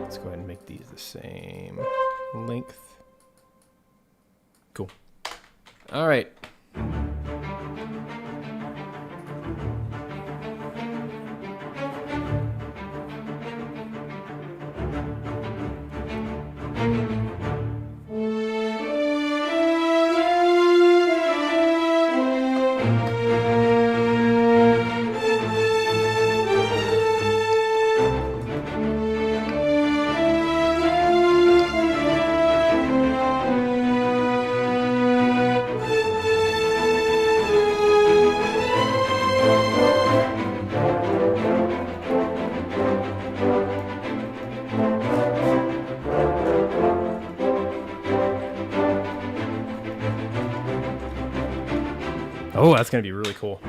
Let's go ahead and make these the same length. Cool. All right. that's gonna be really cool.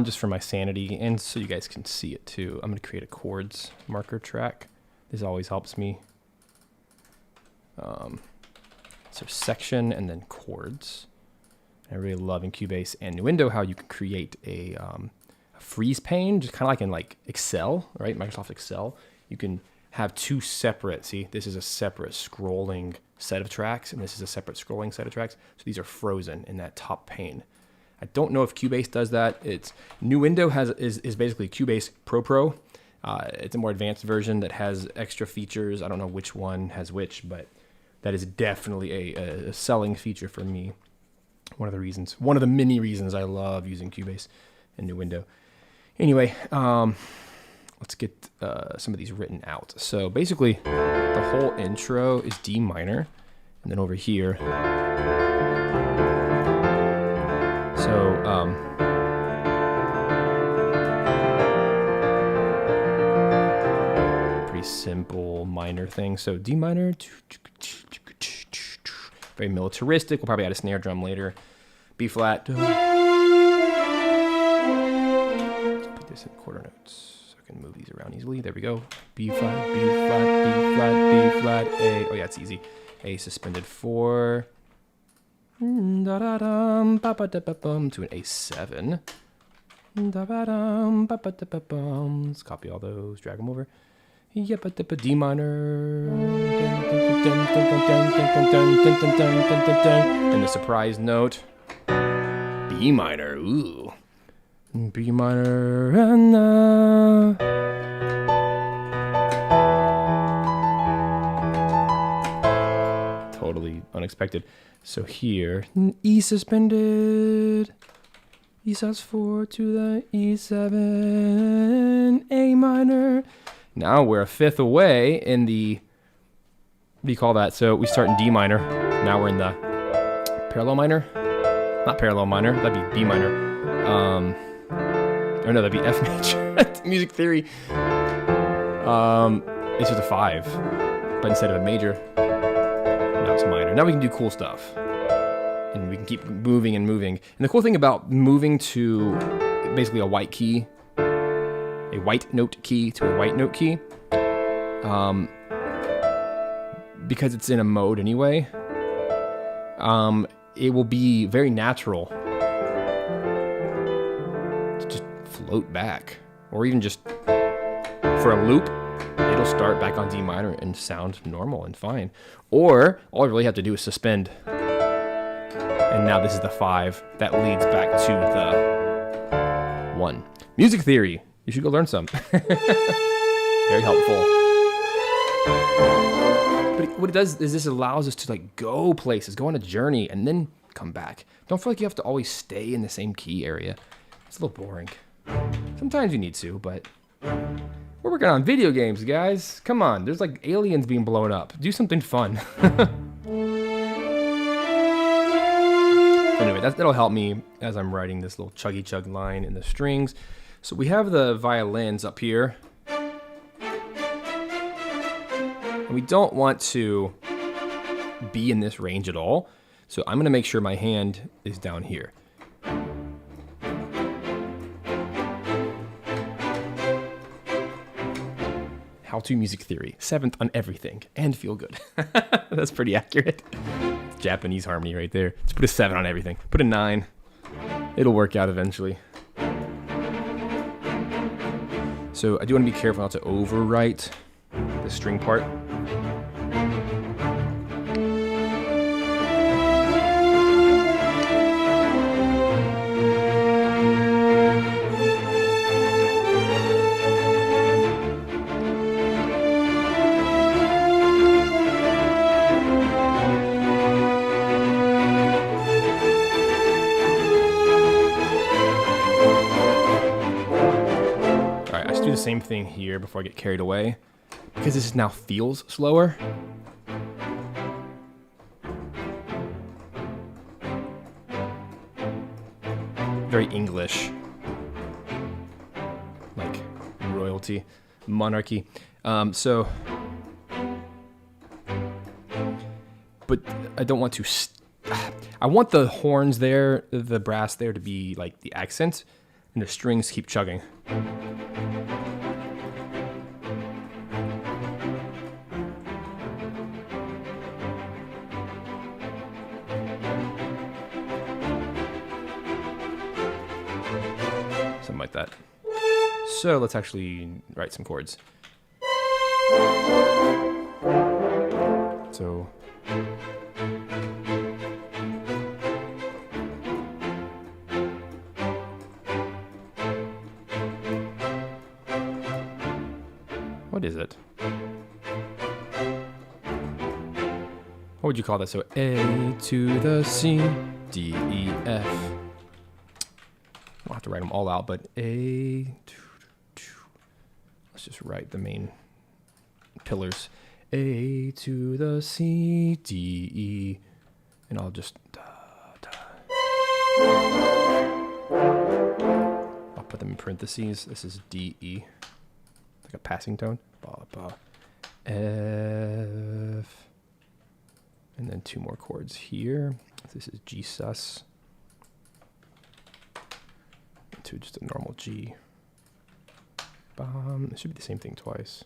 Just for my sanity and so you guys can see it too, I'm going to create a chords marker track. This always helps me. So section and then chords. I really love in Cubase and Nuendo how you can create a freeze pane, just kind of like in like Excel, right? Microsoft Excel. You can have two separate, see, this is a separate scrolling set of tracks and this is a separate scrolling set of tracks. So these are frozen in that top pane. I don't know if Cubase does that. It's Nuendo is basically Cubase Pro. It's a more advanced version that has extra features. I don't know which one has which, but that is definitely a selling feature for me. One of the many reasons I love using Cubase and Nuendo. Anyway, let's get some of these written out. So basically, the whole intro is D minor, and then over here. So, pretty simple minor thing. So D minor, very militaristic. We'll probably add a snare drum later. B flat. Let's put this in quarter notes so I can move these around easily. There we go. B flat, B flat, B flat, B flat, A. Oh yeah, it's easy. A suspended 4. To an A7. Let's copy all those, drag them over. D minor. And the surprise note. B minor. Ooh. B minor. And totally unexpected. So here, E suspended, E sus4 to the E7, A minor. Now we're a fifth away in the, what do you call that? So we start in D minor. Now we're in the parallel minor. Not parallel minor, that'd be B minor. Or no, that'd be F major. Music theory. It's just a 5, but instead of a major, now it's minor. Now we can do cool stuff. And we can keep moving and moving. And the cool thing about moving to basically a white key, a white note key to a white note key, because it's in a mode anyway, it will be very natural to just float back. Or even just for a loop, it'll start back on D minor and sound normal and fine. Or all I really have to do is suspend. And now this is the 5 that leads back to the 1. Music theory. You should go learn some. Very helpful. But what it does is this allows us to like go places, go on a journey, and then come back. Don't feel like you have to always stay in the same key area. It's a little boring. Sometimes you need to, but we're working on video games, guys. Come on, there's like aliens being blown up. Do something fun. Anyway, that'll help me as I'm writing this little chuggy chug line in the strings. So we have the violins up here. And we don't want to be in this range at all. So I'm going to make sure my hand is down here. How-to music theory. 7th on everything. And feel good. That's pretty accurate. Japanese harmony right there. Let's put a 7 on everything. Put a 9. It'll work out eventually. So I do want to be careful not to overwrite the string part. thing here before I get carried away, because this now feels slower. Very English, like royalty, monarchy. But I don't want to. I want the horns there, the brass there, to be like the accent, and the strings keep chugging. Something like that. So let's actually write some chords. So what is it? What would you call that? So A to the C, D, E, F. I'll have to write them all out, but A. Let's just write the main pillars. A to the C, D, E, and I'll just I'll put them in parentheses. This is D, E, like a passing tone. Ba, ba, F, and then two more chords here. This is G sus to just a normal G. It should be the same thing twice.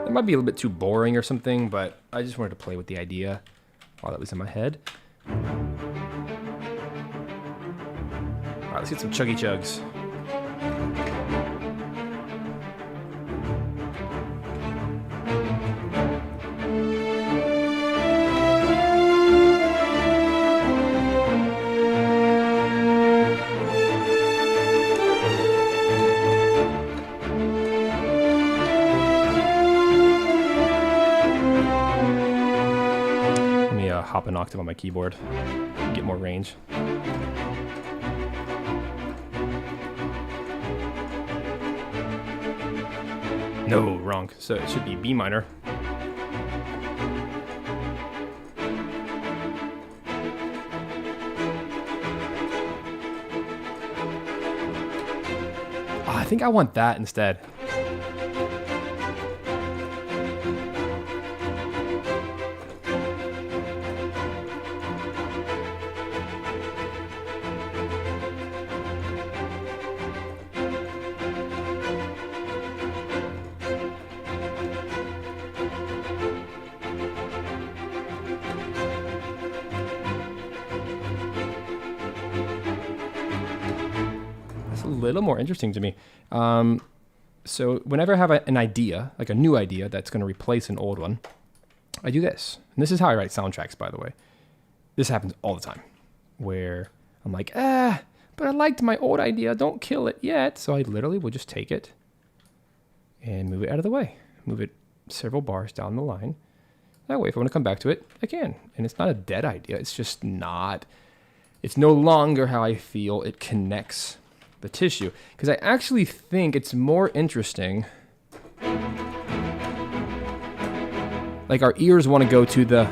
It might be a little bit too boring or something, but I just wanted to play with the idea while that was in my head. All right, let's get some chuggy chugs. Hop an octave on my keyboard, get more range. No, wrong. So it should be B minor. Oh, I think I want that instead. A little more interesting to me. So whenever I have an idea, like a new idea that's going to replace an old one, I do this. And this is how I write soundtracks, by the way. This happens all the time, where I'm like, but I liked my old idea. Don't kill it yet. So I literally will just take it and move it out of the way. Move it several bars down the line. That way, if I want to come back to it, I can. And it's not a dead idea. It's just not, it's no longer how I feel it connects the tissue, because I actually think it's more interesting. Like our ears want to go to the,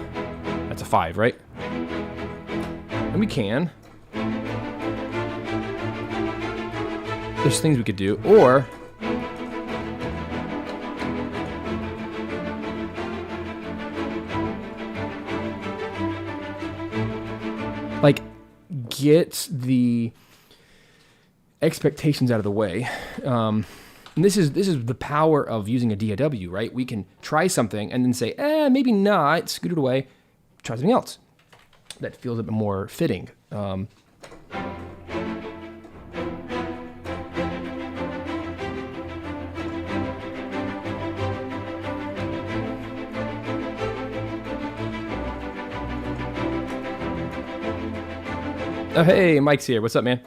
that's a 5, right? And we can. There's things we could do, or like get the expectations out of the way. And this is the power of using a DAW, right? We can try something and then say, maybe not, scoot it away, try something else that feels a bit more fitting. Oh, hey, Mike's here. What's up, man?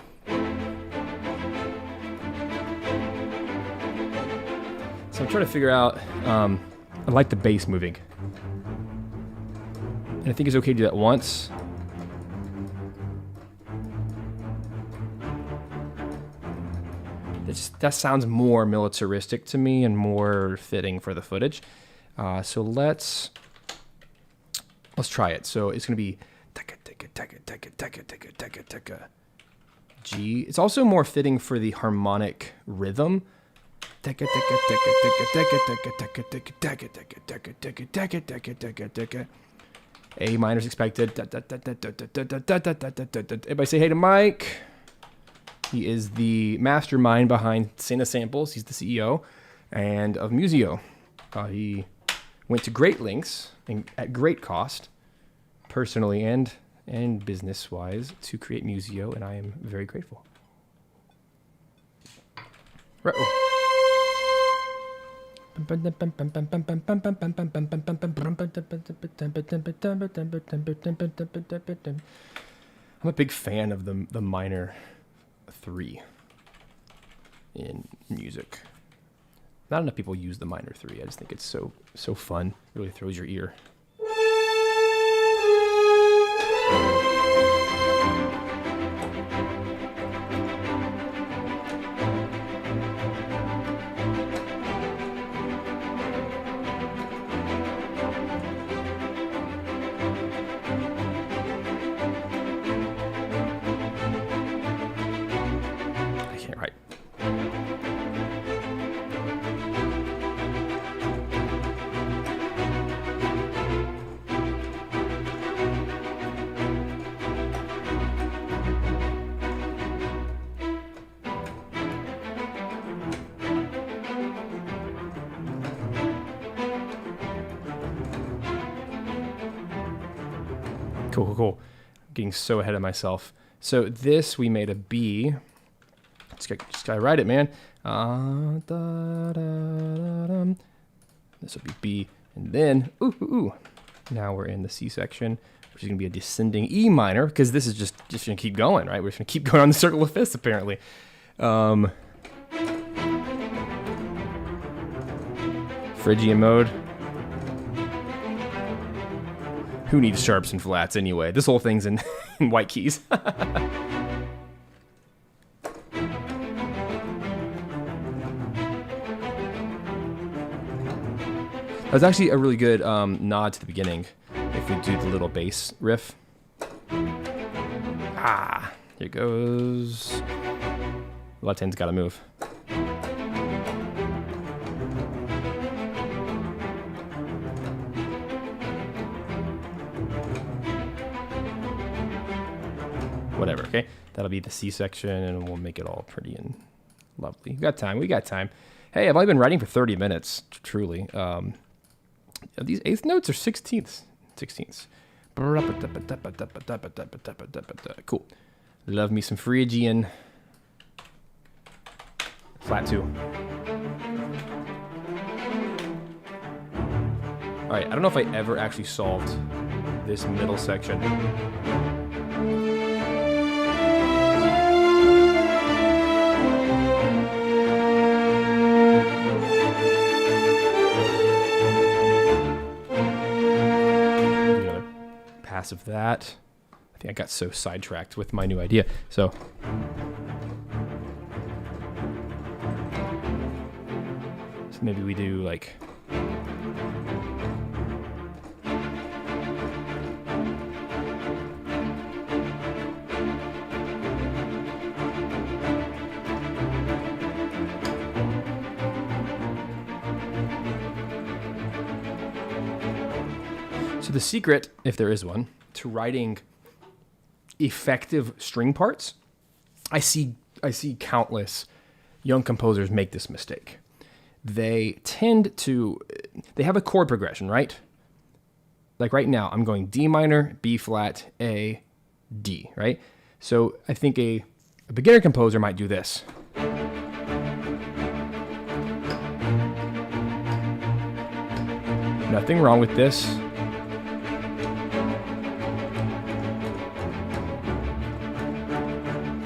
So I'm trying to figure out, I like the bass moving. And I think it's okay to do that once. That sounds more militaristic to me and more fitting for the footage. So let's try it. So it's going to be G. It's also more fitting for the harmonic rhythm. A minor is expected. Everybody say hey to Mike. He is the mastermind behind CineSamples. He's the CEO and of Musio. He went to great lengths and at great cost, personally and business-wise, to create Musio, and I am very grateful. I'm a big fan of the minor 3 in music. Not enough people use the minor 3. I just think it's so fun. It really throws your ear. Cool. I'm getting so ahead of myself. So this, we made a B. Just gotta write it, man. This will be B. And then, now we're in the C section, which is gonna be a descending E minor, because this is just gonna keep going, right? We're just gonna keep going on the circle of fifths, apparently. Phrygian mode. Who needs sharps and flats anyway? This whole thing's in white keys. That's actually a really good nod to the beginning if we do the little bass riff. Here goes. Left hand's gotta move. Whatever, okay? That'll be the C section, and we'll make it all pretty and lovely. We got time. Hey, I've only been writing for 30 minutes, truly. These eighth notes are 16ths. Cool. Love me some Phrygian. Flat 2. All right, I don't know if I ever actually solved this middle section. Of that. I think I got so sidetracked with my new idea. So maybe we do like the secret, if there is one, to writing effective string parts, I see countless young composers make this mistake. They have a chord progression, right? Like right now, I'm going D minor, B flat, A, D, right? So I think a beginner composer might do this. Nothing wrong with this.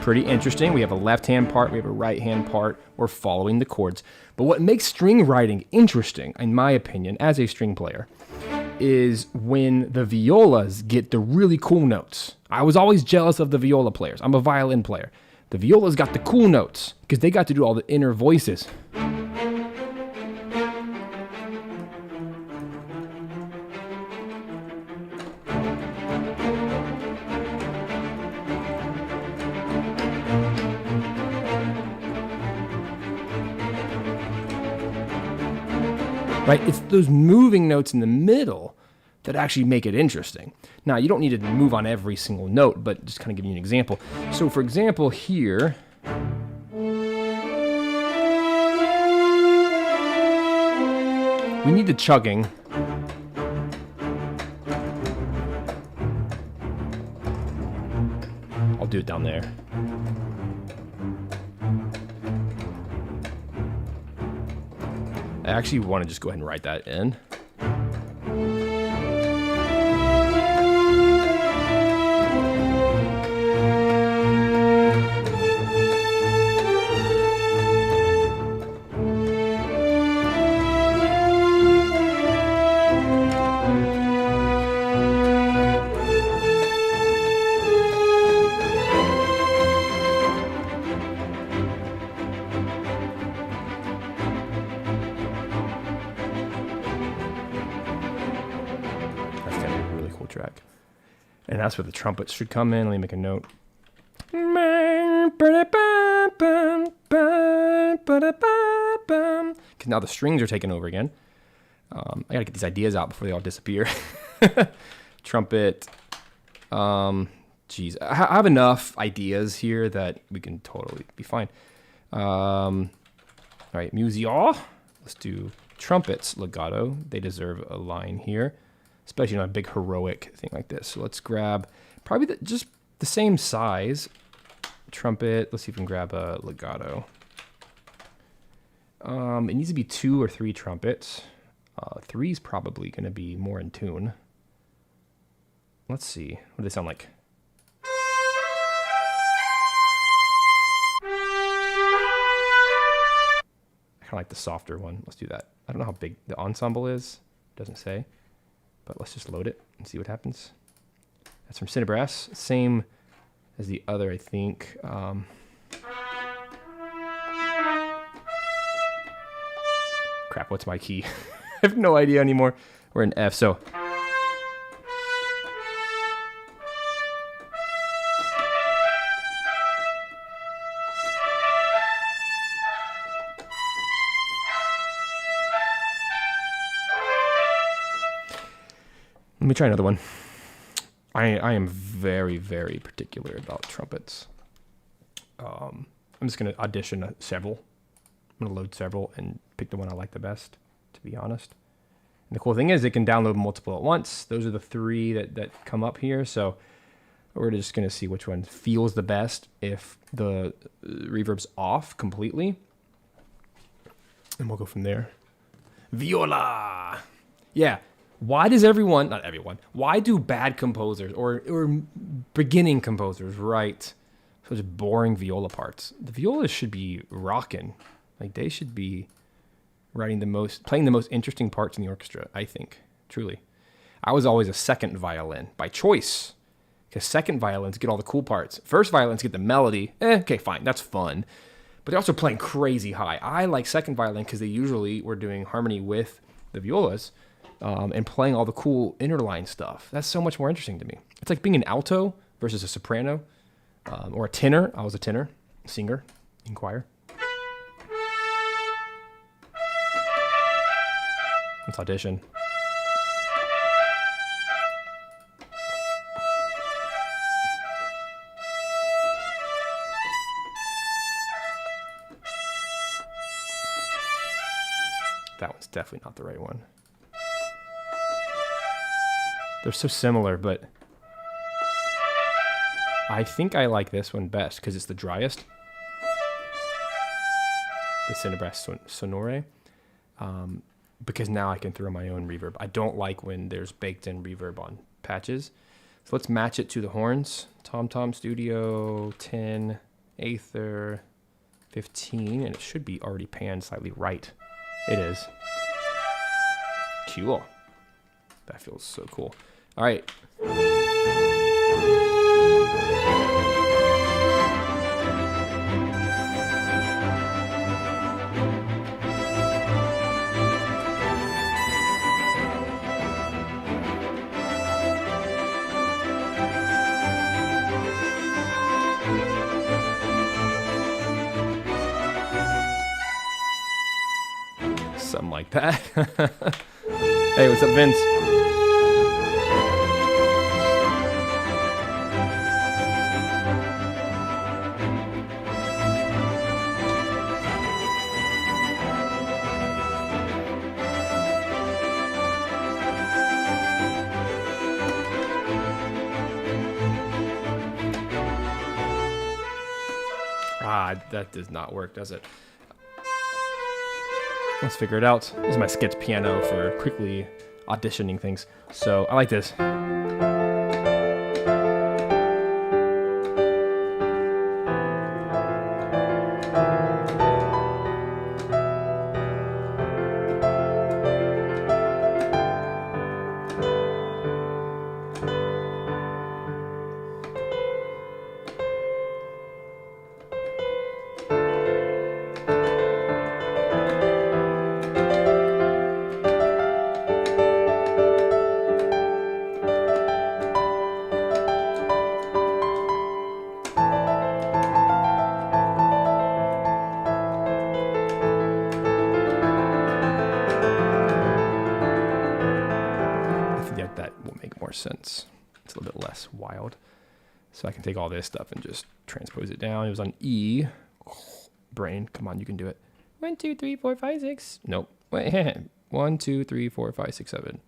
Pretty interesting. We have a left-hand part, we have a right-hand part. We're following the chords. But what makes string writing interesting, in my opinion, as a string player, is when the violas get the really cool notes. I was always jealous of the viola players. I'm a violin player. The violas got the cool notes because they got to do all the inner voices. Right? It's those moving notes in the middle that actually make it interesting. Now, you don't need to move on every single note, but just kind of give you an example. So, for example, here, we need the chugging. I'll do it down there. I actually want to just go ahead and write that in. Track. And that's where the trumpets should come in. Let me make a note. Because now the strings are taking over again. I gotta get these ideas out before they all disappear. Trumpet. Geez, I have enough ideas here that we can totally be fine. All right, Musio. Let's do trumpets legato. They deserve a line here, especially on a big heroic thing like this. So let's grab probably just the same size trumpet. Let's see if we can grab a legato. It needs to be 2 or 3 trumpets. 3 is probably going to be more in tune. Let's see. What do they sound like? I kind of like the softer one. Let's do that. I don't know how big the ensemble is. It doesn't say. But let's just load it and see what happens. That's from CineBrass. Same as the other, I think. Crap, what's my key? I have no idea anymore. We're in F, so. Let me try another one. I am very, very particular about trumpets. I'm just going to audition several. I'm going to load several and pick the one I like the best, to be honest. And the cool thing is it can download multiple at once. Those are the 3 that come up here. So we're just going to see which one feels the best if the reverb's off completely. And we'll go from there. Viola! Yeah. Why does everyone, not everyone, why do bad composers or beginning composers write such boring viola parts? The violas should be rocking. Like, they should be playing the most interesting parts in the orchestra, I think, truly. I was always a second violin by choice, because second violins get all the cool parts. First violins get the melody. Okay, fine, that's fun. But they're also playing crazy high. I like second violin because they usually were doing harmony with the violas. And playing all the cool interline stuff. That's so much more interesting to me. It's like being an alto versus a soprano, or a tenor. I was a tenor, singer, in choir. Let's audition. That one's definitely not the right one. They're so similar, but I think I like this one best because it's the driest. The CineBrass Sonore. Because now I can throw my own reverb. I don't like when there's baked in reverb on patches. So let's match it to the horns. Tom Studio 10, Aether 15, and it should be already panned slightly right. It is. Cool. That feels so cool. All right. Something like that. Hey, what's up, Vince? That does not work, does it? Let's figure it out. This is my sketch piano for quickly auditioning things. So I like this. Sense. It's a little bit less wild. So I can take all this stuff and just transpose it down. It was on E. Brain, come on, you can do it. 1, 2, 3, 4, 5, 6. Nope. Wait, 1, 2, 3, 4, 5, 6, 7.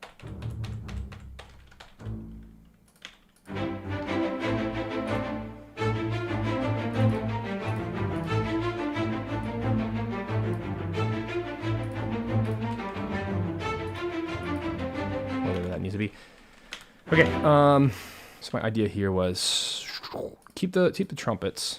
Whatever that needs to be. Okay, so my idea here was keep the trumpets.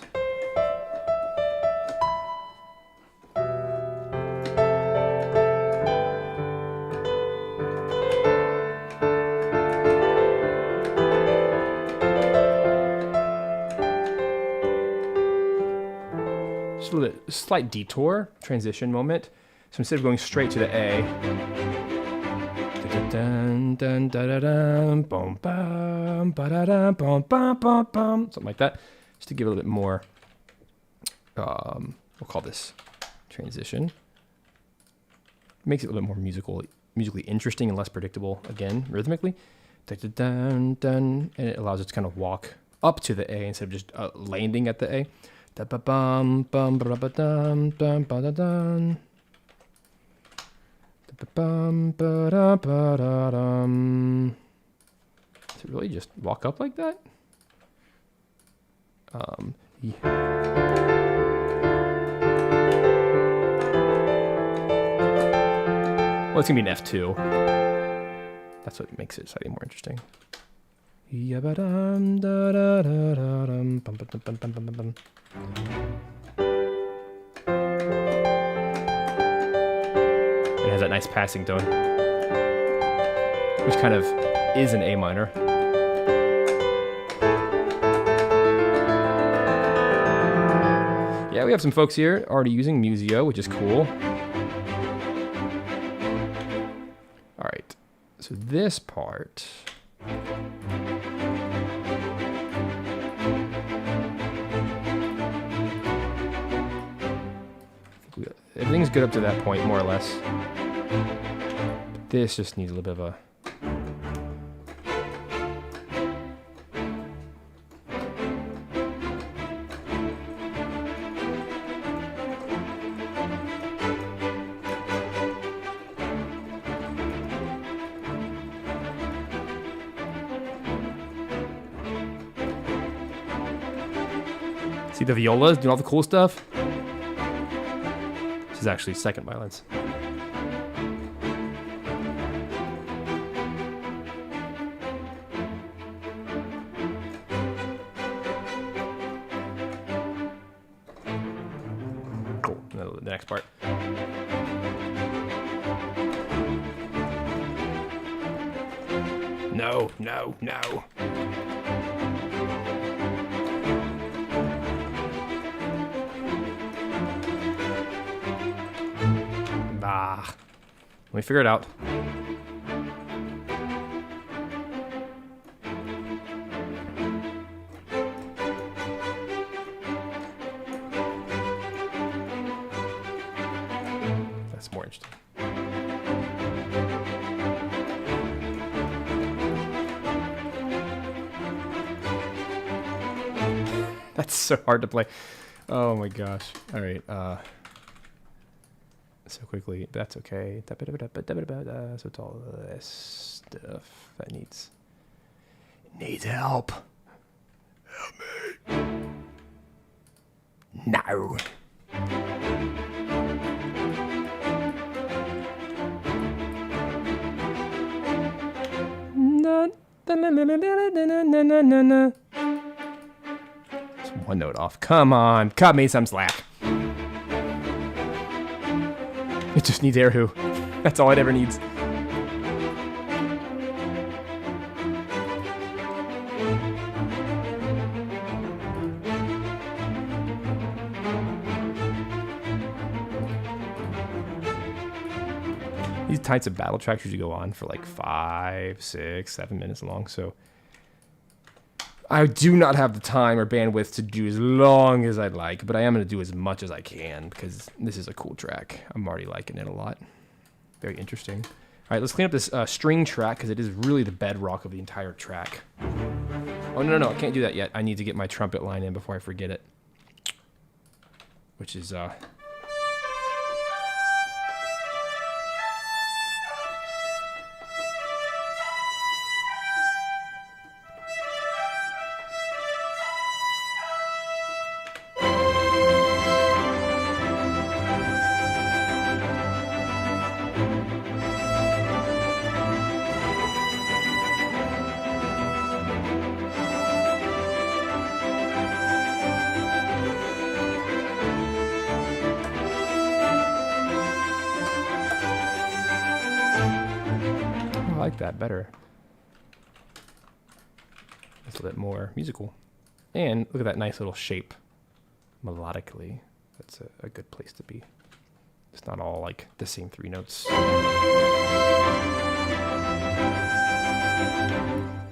Just a little bit, slight detour, transition moment. So instead of going straight to the A, dun, dun, da, da, dun, boom, bum, ba, da, dun, bum, bum, bum, bum, something like that, just to give it a little bit more. We'll call this transition. Makes it a little bit more musically interesting and less predictable. Again, rhythmically, dun, dun, dun, and it allows it to kind of walk up to the A instead of just landing at the A. Da, ba, bum, bum, ba, ba, dum, dum, ba, da, dun. Does it really just walk up like that? Yeah. Well, it's gonna be an F2. That's what makes it slightly more interesting. It has that nice passing tone, which kind of is an A minor. Yeah, we have some folks here already using Musio, which is cool. All right, so this part. Everything's good up to that point, more or less. But this just needs a little bit of a... See the violas doing all the cool stuff? This is actually second violins. Cool. The next part. no, no, no. Ah. Let me figure it out. That's more interesting. That's so hard to play. Oh my gosh. All right. So quickly. That's okay. So it's all this stuff that needs help. Help me. No. It's one note off. Come on. Cut me some slack. It just needs air who. That's all it ever needs. These types of battle tracks usually go on for like 5, 6, 7 minutes long, so I do not have the time or bandwidth to do as long as I'd like, but I am going to do as much as I can because this is a cool track. I'm already liking it a lot. Very interesting. All right, let's clean up this string track because it is really the bedrock of the entire track. Oh, no, I can't do that yet. I need to get my trumpet line in before I forget it, which is... I like that better. It's a little bit more musical. And look at that nice little shape melodically. That's a good place to be. It's not all like the same 3 notes.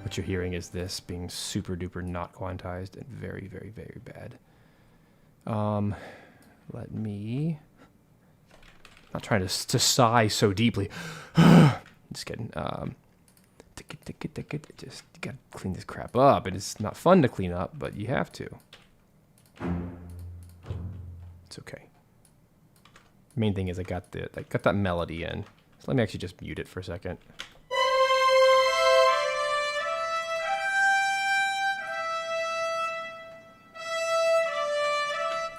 What you're hearing is this being super duper not quantized and very, very, very bad. Let me... Not trying to sigh so deeply. Just kidding. Just you gotta clean this crap up, and it's not fun to clean up, but you have to. It's okay. Main thing is I got that melody in. So let me actually just mute it for a second.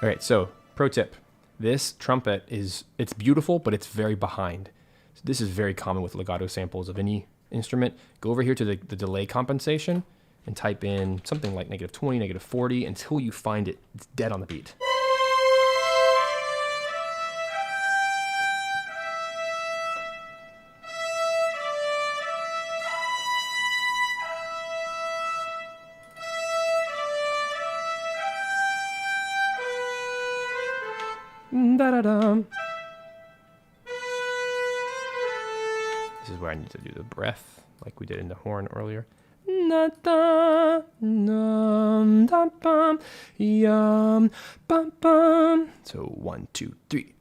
All right, so pro tip. This trumpet it's beautiful, but it's very behind. So this is very common with legato samples of any instrument. Go over here to the delay compensation and type in something like -20, -40 until you find it's dead on the beat. Da-da-dum. This is where I need to do the breath, like we did in the horn earlier. So 1, 2, 3.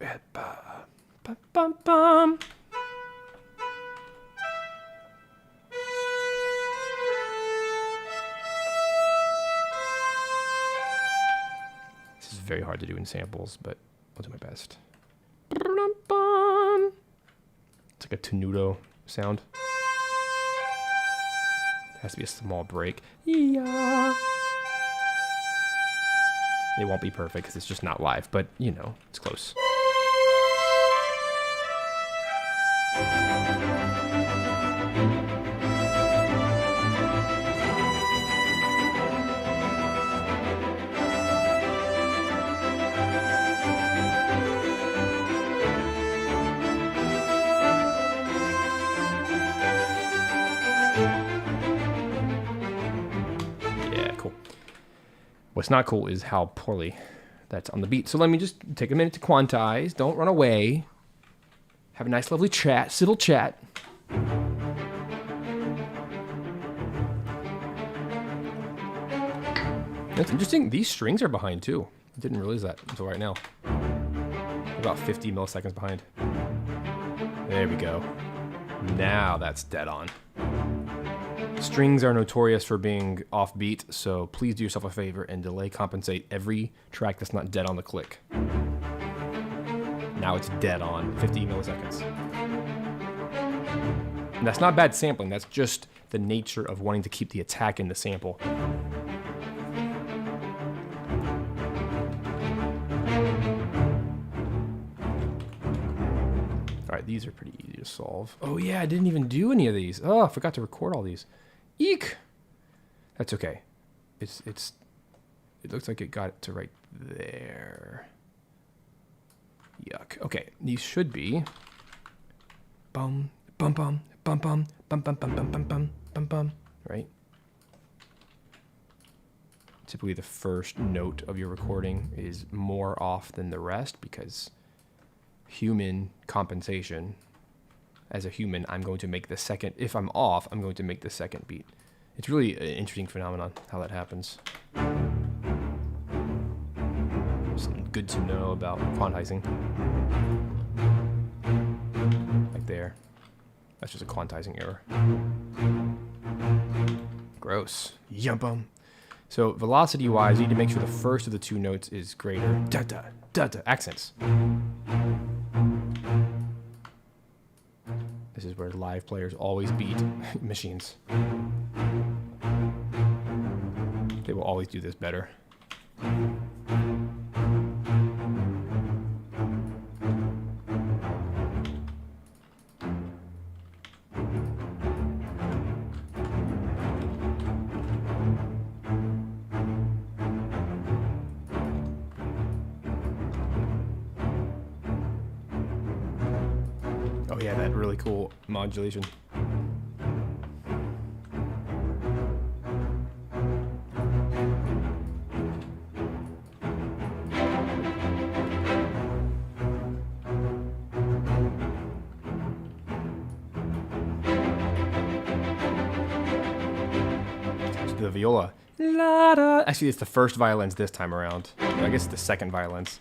This is very hard to do in samples, but I'll do my best. It's like a tenuto sound. It has to be a small break. Yeah. It won't be perfect because it's just not live, but you know, it's close. What's not cool is how poorly that's on the beat. So let me just take a minute to quantize. Don't run away. Have a nice, lovely chat, civil chat. That's interesting. These strings are behind too. I didn't realize that until right now. About 50 milliseconds behind. There we go. Now that's dead on. Strings are notorious for being offbeat, so please do yourself a favor and delay compensate every track that's not dead on the click. Now it's dead on, 50 milliseconds. And that's not bad sampling, that's just the nature of wanting to keep the attack in the sample. Alright, these are pretty easy to solve. Oh yeah, I didn't even do any of these. Oh, I forgot to record all these. Eek! That's okay. It looks like it got it to right there. Yuck. Okay, these should be bum bum bum bum bum bum bum bum bum bum bum bum bum. Right? Typically the first note of your recording is more off than the rest because human compensation. As a human, I'm going to make the second, if I'm off, I'm going to make the second beat. It's really an interesting phenomenon, how that happens. Something good to know about quantizing. Like there. That's just a quantizing error. Gross. Yumpum. So velocity-wise, you need to make sure the first of the two notes is greater. Da-da, da-da, accents. This is where live players always beat machines. They will always do this better. Oh yeah, that really cool modulation. The viola. La da. Actually, it's the first violins this time around. I guess it's the second violins.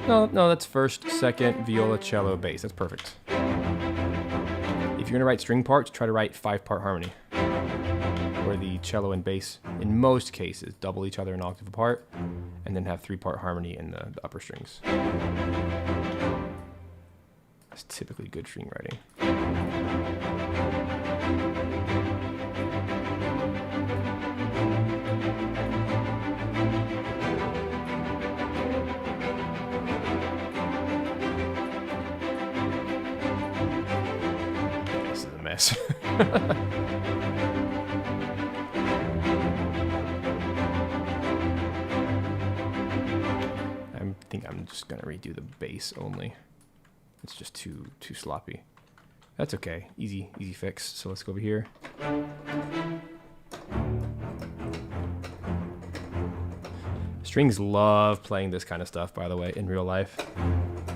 No, that's first, second, viola, cello, bass. That's perfect. If you're gonna write string parts, try to write 5-part harmony, where the cello and bass, in most cases, double each other an octave apart, and then have 3-part harmony in the upper strings. That's typically good string writing. Mess. I think I'm just gonna redo the bass only. It's just too sloppy. That's okay. Easy fix. So let's go over here. Strings love playing this kind of stuff, by the way, in real life.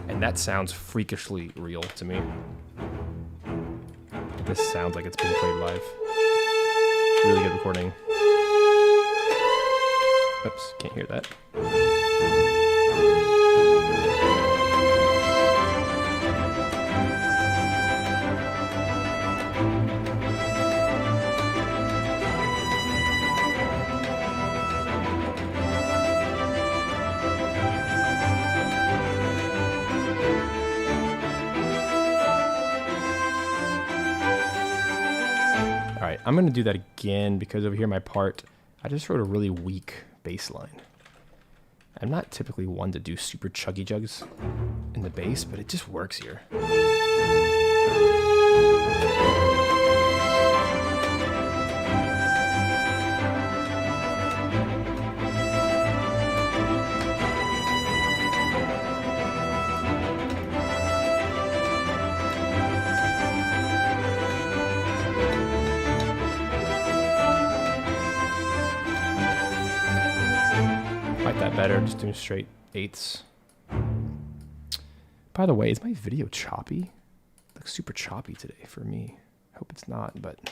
And that sounds freakishly real to me. This sounds like it's being played live. Really good recording. Oops, can't hear that. I'm going to do that again because over here my part, I just wrote a really weak bass line. I'm not typically one to do super chuggy jugs in the bass, but it just works here. like that better, just doing straight eighths. By the way, is my video choppy? It looks super choppy today for me. I hope it's not, but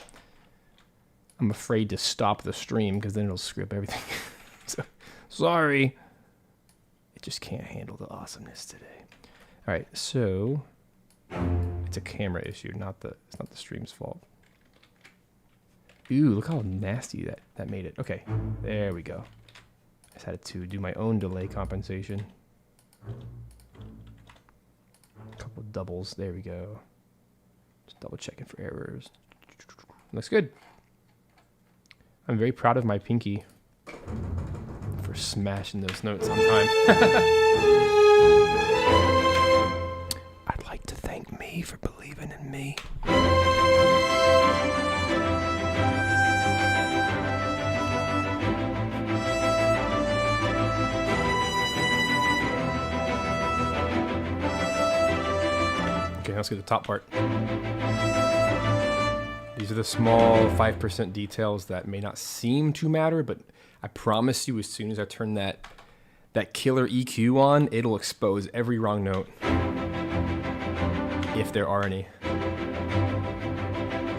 I'm afraid to stop the stream because then it'll screw up everything. So, sorry. It just can't handle the awesomeness today. All right, so it's a camera issue, it's not the stream's fault. Ooh, look how nasty that made it. Okay, there we go. I just had to do my own delay compensation. A couple of doubles, there we go. Just double checking for errors. Looks good. I'm very proud of my pinky for smashing those notes on time. I'd like to thank me for believing in me. Okay, let's get the top part. These are the small 5% details that may not seem to matter, but I promise you as soon as I turn that killer EQ on, it'll expose every wrong note. If there are any.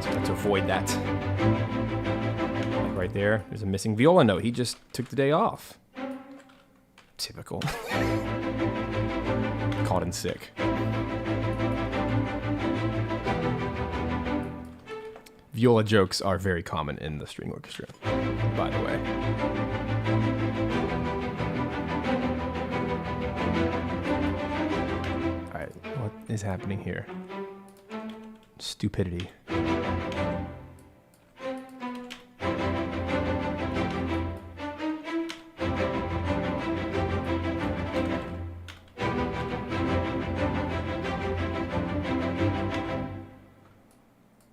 So let's avoid that. Like right there's a missing viola note. He just took the day off. Typical. Called in sick. Viola jokes are very common in the string orchestra, by the way. All right, what is happening here? Stupidity.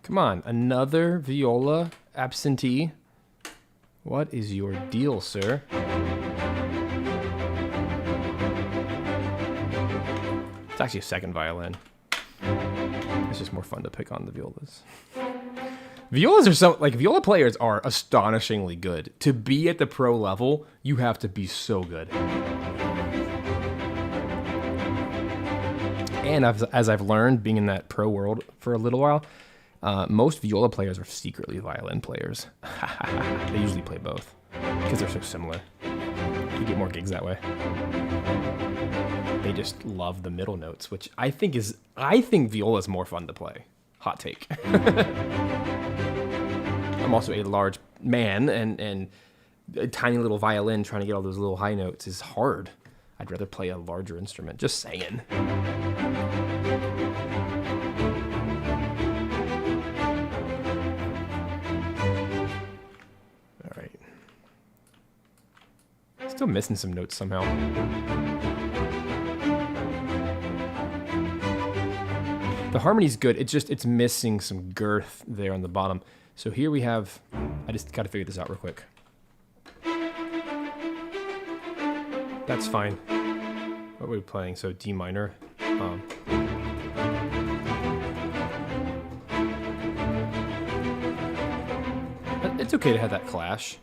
Come on, another viola absentee. What is your deal, sir? It's actually a second violin. It's just more fun to pick on the violas. Violas are viola players are astonishingly good. To be at the pro level, you have to be so good. And as I've learned, being in that pro world for a little while, most viola players are secretly violin players. They usually play both because they're so similar. You get more gigs that way. They just love the middle notes, which I think viola is more fun to play. Hot take. I'm also a large man, and a tiny little violin trying to get all those little high notes is hard. I'd rather play a larger instrument. Just saying. Still missing some notes somehow. The harmony's good. It's missing some girth there on the bottom. So here we have. I just got to figure this out real quick. That's fine. What are we playing? So D minor. It's okay to have that clash.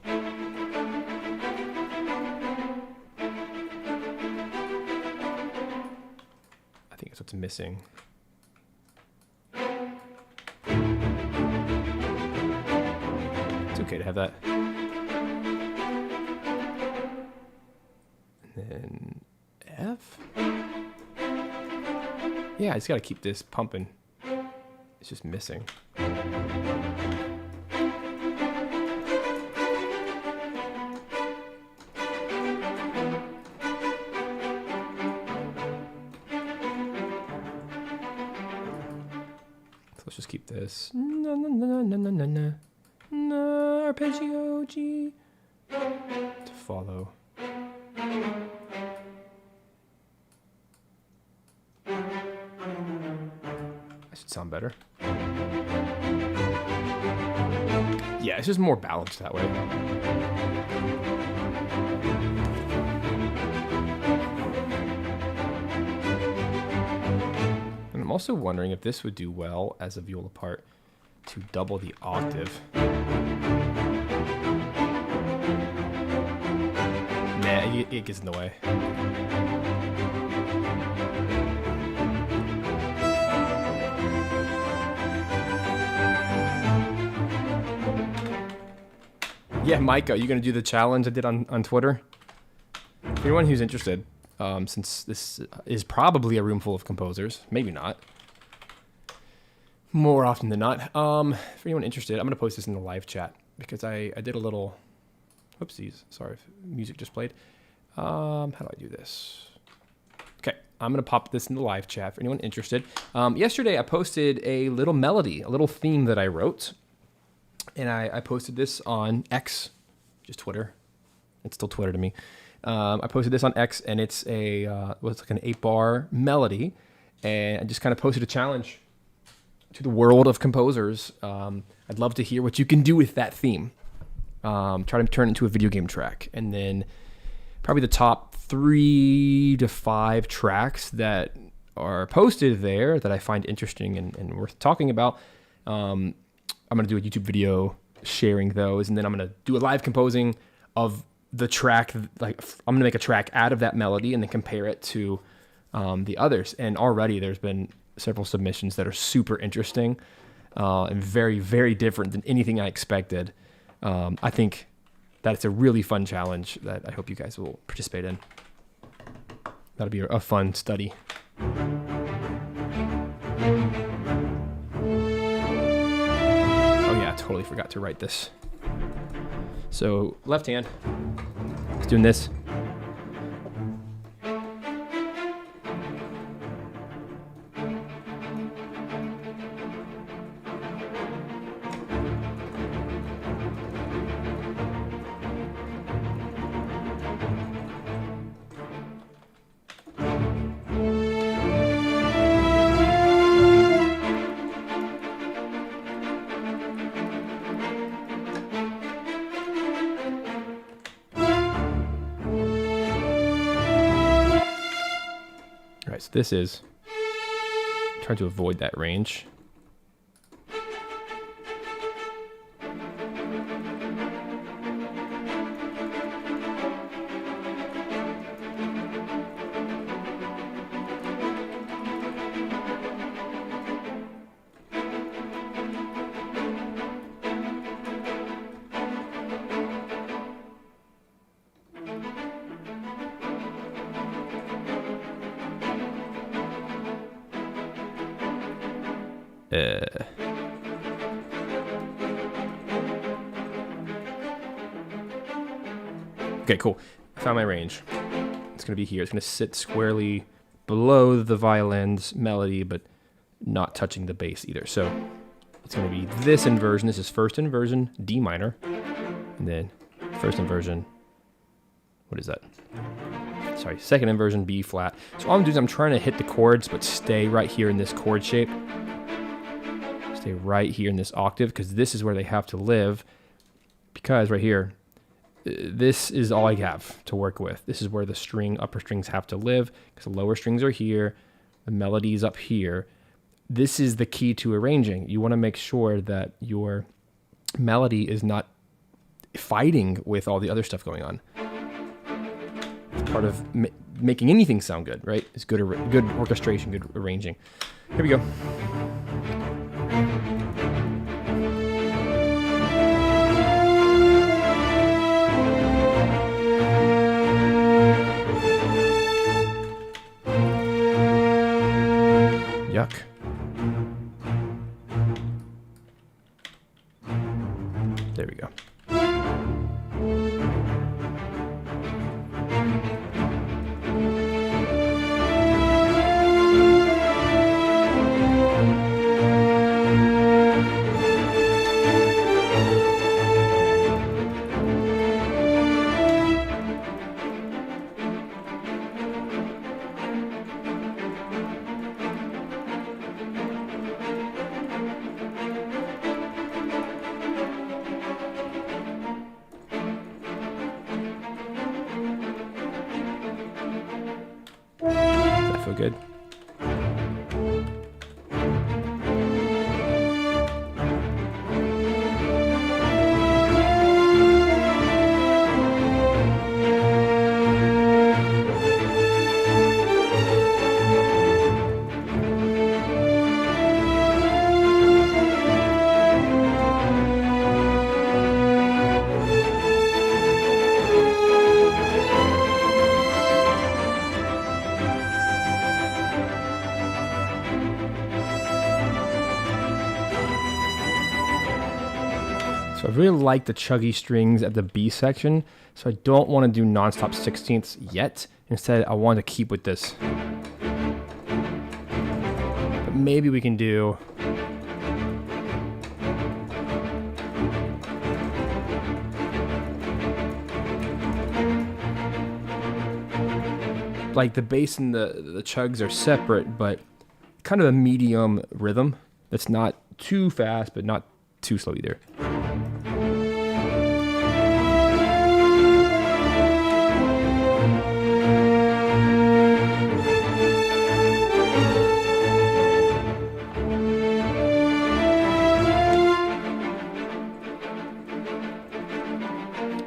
I think that's what's missing. It's okay to have that. And then F? Yeah, I just gotta keep this pumping. It's just missing. Let's just keep this. Na na na na na na na. Na arpeggio G to follow. That should sound better. Yeah, it's just more balanced that way. And I'm also wondering if this would do well as a viola part to double the octave. Nah, it gets in the way. Yeah, Micah, you gonna do the challenge I did on Twitter? For anyone who's interested, since this is probably a room full of composers, maybe not. More often than not. For anyone interested, I'm gonna post this in the live chat because I did a little, whoopsies, sorry if music just played. How do I do this? Okay, I'm gonna pop this in the live chat for anyone interested. Yesterday I posted a little melody, a little theme that I wrote. And I posted this on X, just Twitter. It's still Twitter to me. I posted this on X, and it's it's like an 8-bar melody. And I just kind of posted a challenge to the world of composers. I'd love to hear what you can do with that theme. Try to turn it into a video game track. And then probably the top 3 to 5 tracks that are posted there that I find interesting and worth talking about. I'm going to do a YouTube video sharing those, and then I'm going to do a live composing of the track. Like, I'm going to make a track out of that melody and then compare it to the others. And already there's been several submissions that are super interesting and very, very different than anything I expected. I think that it's a really fun challenge that I hope you guys will participate in. That'll be a fun study. Totally forgot to write this. So left hand, it's doing this. So this is trying to avoid that range. Okay, cool. I found my range. It's going to be here. It's going to sit squarely below the violin's melody, but not touching the bass either. So it's going to be this inversion. This is first inversion, D minor. And then first inversion, what is that? Sorry, second inversion, B flat. So all I'm doing is I'm trying to hit the chords, but stay right here in this chord shape. Stay right here in this octave, because this is where they have to live. Because right here, this is all I have to work with. This is where the upper strings have to live, because the lower strings are here, the melody is up here. This is the key to arranging. You want to make sure that your melody is not fighting with all the other stuff going on. It's part of making anything sound good, right? It's good orchestration, good arranging. Here we go. Yuck. There we go. Feel good. really like the chuggy strings at the B section, so I don't want to do nonstop 16ths yet. Instead, I want to keep with this. But maybe we can do... like the bass and the chugs are separate, but kind of a medium rhythm that's not too fast, but not too slow either.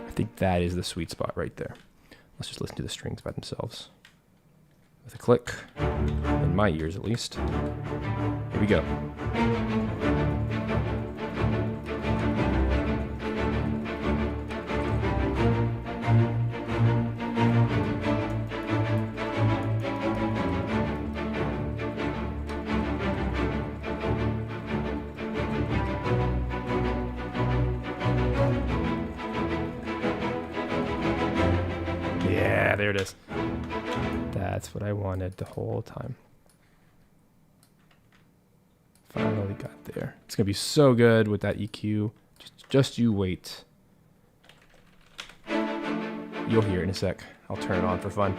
I think that is the sweet spot right there. Let's just listen to the strings by themselves. With a click, in my ears at least. Here we go. Yeah, there it is. That's what I wanted the whole time. Finally got there. It's gonna be so good with that EQ. Just you wait. You'll hear it in a sec. I'll turn it on for fun.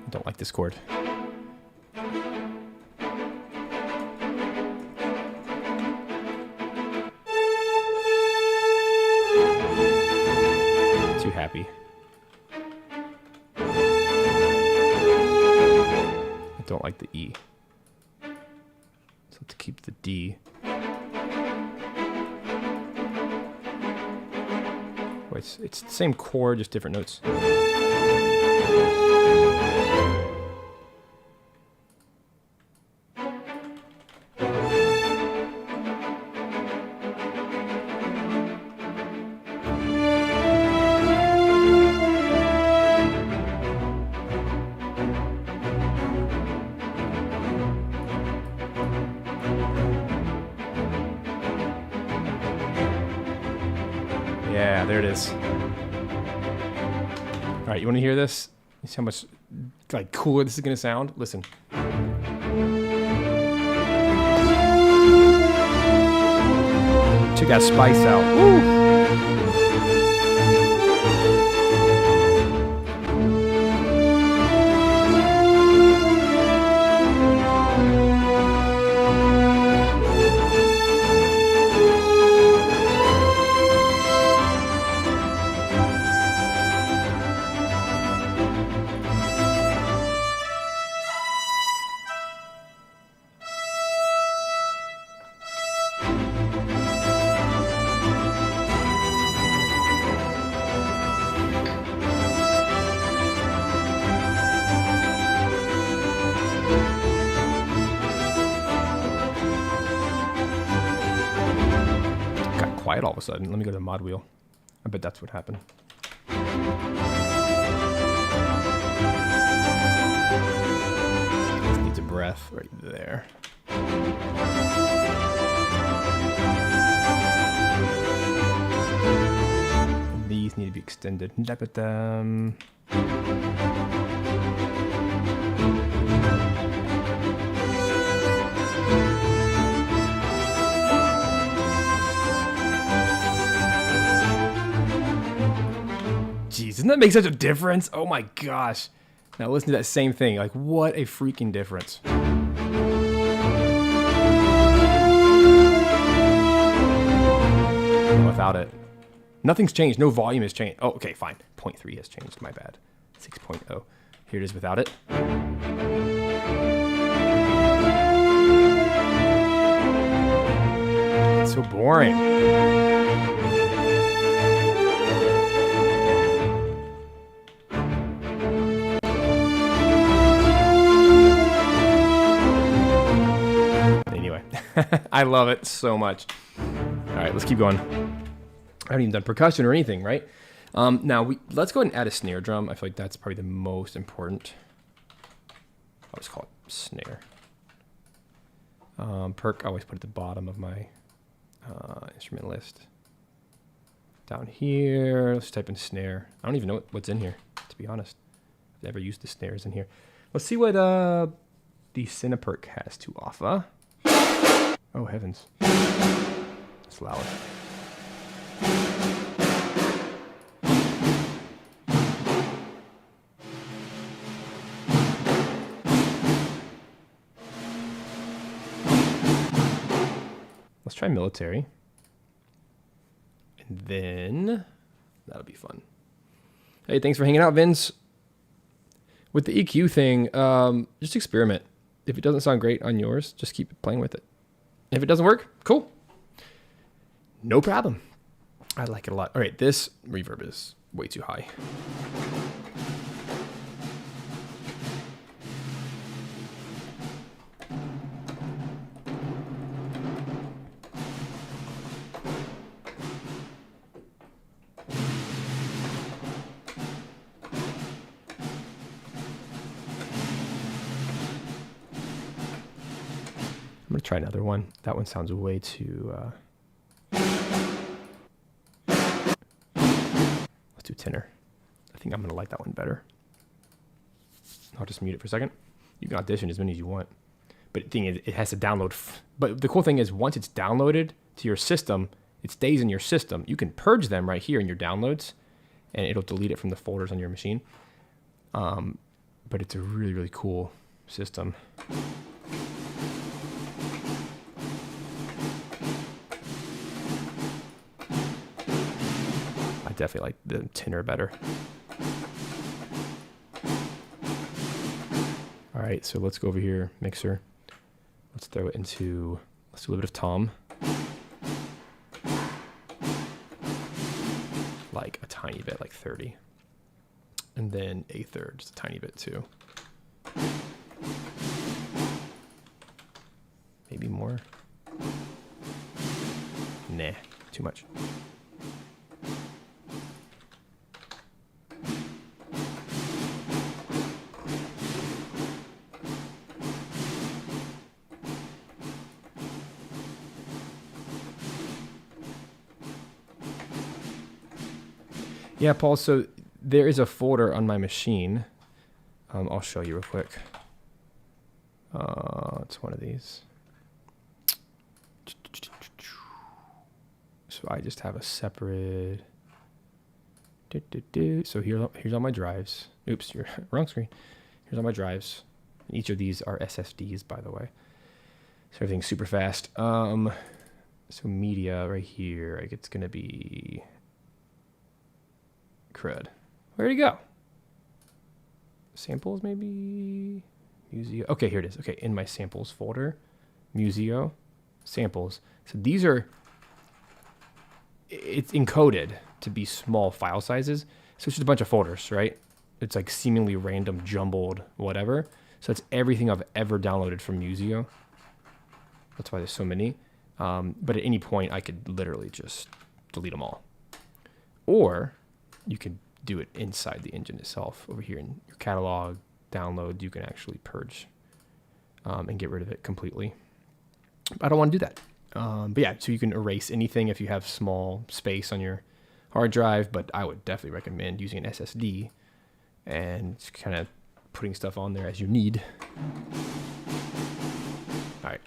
I don't like this chord. Happy. I don't like the E. So let's keep the D. Wait, it's the same chord, just different notes. Yeah, there it is. All right, you want to hear this? You see how much like cooler this is gonna sound? Listen. Check that spice out. Woo! Quiet all of a sudden. Let me go to the mod wheel. I bet that's what happened. This needs a breath right there. These need to be extended. Jeez, doesn't that make such a difference? Oh my gosh. Now listen to that same thing. Like, what a freaking difference. And without it, nothing's changed. No volume has changed. Oh, okay, fine. 0.3 has changed. My bad. 6.0. Here it is without it. It's so boring. I love it so much. All right, let's keep going. I haven't even done percussion or anything, right? Now, let's go ahead and add a snare drum. I feel like that's probably the most important. I'll just call it snare. Perk, I always put at the bottom of my instrument list. Down here, let's type in snare. I don't even know what's in here, to be honest. I've never used the snares in here. Let's see what the Cineperk has to offer. Oh, heavens. It's loud. Let's try military. And then that'll be fun. Hey, thanks for hanging out, Vince. With the EQ thing, just experiment. If it doesn't sound great on yours, just keep playing with it. If it doesn't work, cool. No problem. I like it a lot. All right, this reverb is way too high. I'm going to try another one. That one sounds way too... Let's do tenor. I think I'm going to like that one better. I'll just mute it for a second. You can audition as many as you want. But the thing is, it has to download. But the cool thing is, once it's downloaded to your system, it stays in your system. You can purge them right here in your downloads, and it'll delete it from the folders on your machine. But it's a really, really cool system. Definitely like the tenor better. All right, so let's go over here, mixer. Let's throw it into, let's do a little bit of tom. Like a tiny bit, like 30. And then a third, just a tiny bit too. Maybe more. Nah, too much. Yeah, Paul, so there is a folder on my machine. I'll show you real quick. It's one of these. So I just have a separate... So here's all my drives. Oops, you're wrong screen. Here's all my drives. Each of these are SSDs, by the way. So everything's super fast. So media right here, like it's going to be... crud. Where'd it go? Samples, maybe? Musio. Okay, here it is. Okay, in my samples folder. Musio. Samples. So these are... It's encoded to be small file sizes. So it's just a bunch of folders, right? It's like seemingly random, jumbled, whatever. So it's everything I've ever downloaded from Musio. That's why there's so many. But at any point, I could literally just delete them all. Or... you can do it inside the engine itself. Over here in your catalog, download, you can actually purge and get rid of it completely. I don't want to do that. But yeah, so you can erase anything if you have small space on your hard drive, but I would definitely recommend using an SSD and just kind of putting stuff on there as you need. All right.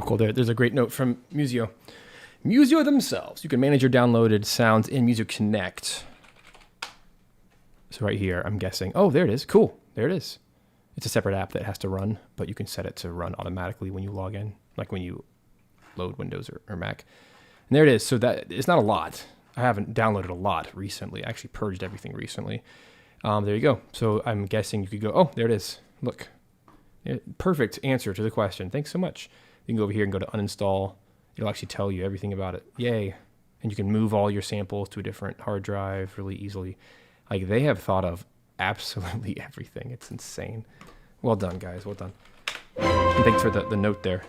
cool. There's a great note from Musio. Musio themselves. You can manage your downloaded sounds in Musio Connect. So right here, I'm guessing. Oh, there it is. Cool. There it is. It's a separate app that has to run, but you can set it to run automatically when you log in, like when you load Windows or Mac. And there it is. So that it's not a lot. I haven't downloaded a lot recently. I actually purged everything recently. There you go. So I'm guessing you could go, oh, there it is. Look. Perfect answer to the question. Thanks so much. You can go over here and go to uninstall. It'll actually tell you everything about it. Yay. And you can move all your samples to a different hard drive really easily. Like, they have thought of absolutely everything. It's insane. Well done, guys. Well done. And thanks for the note there.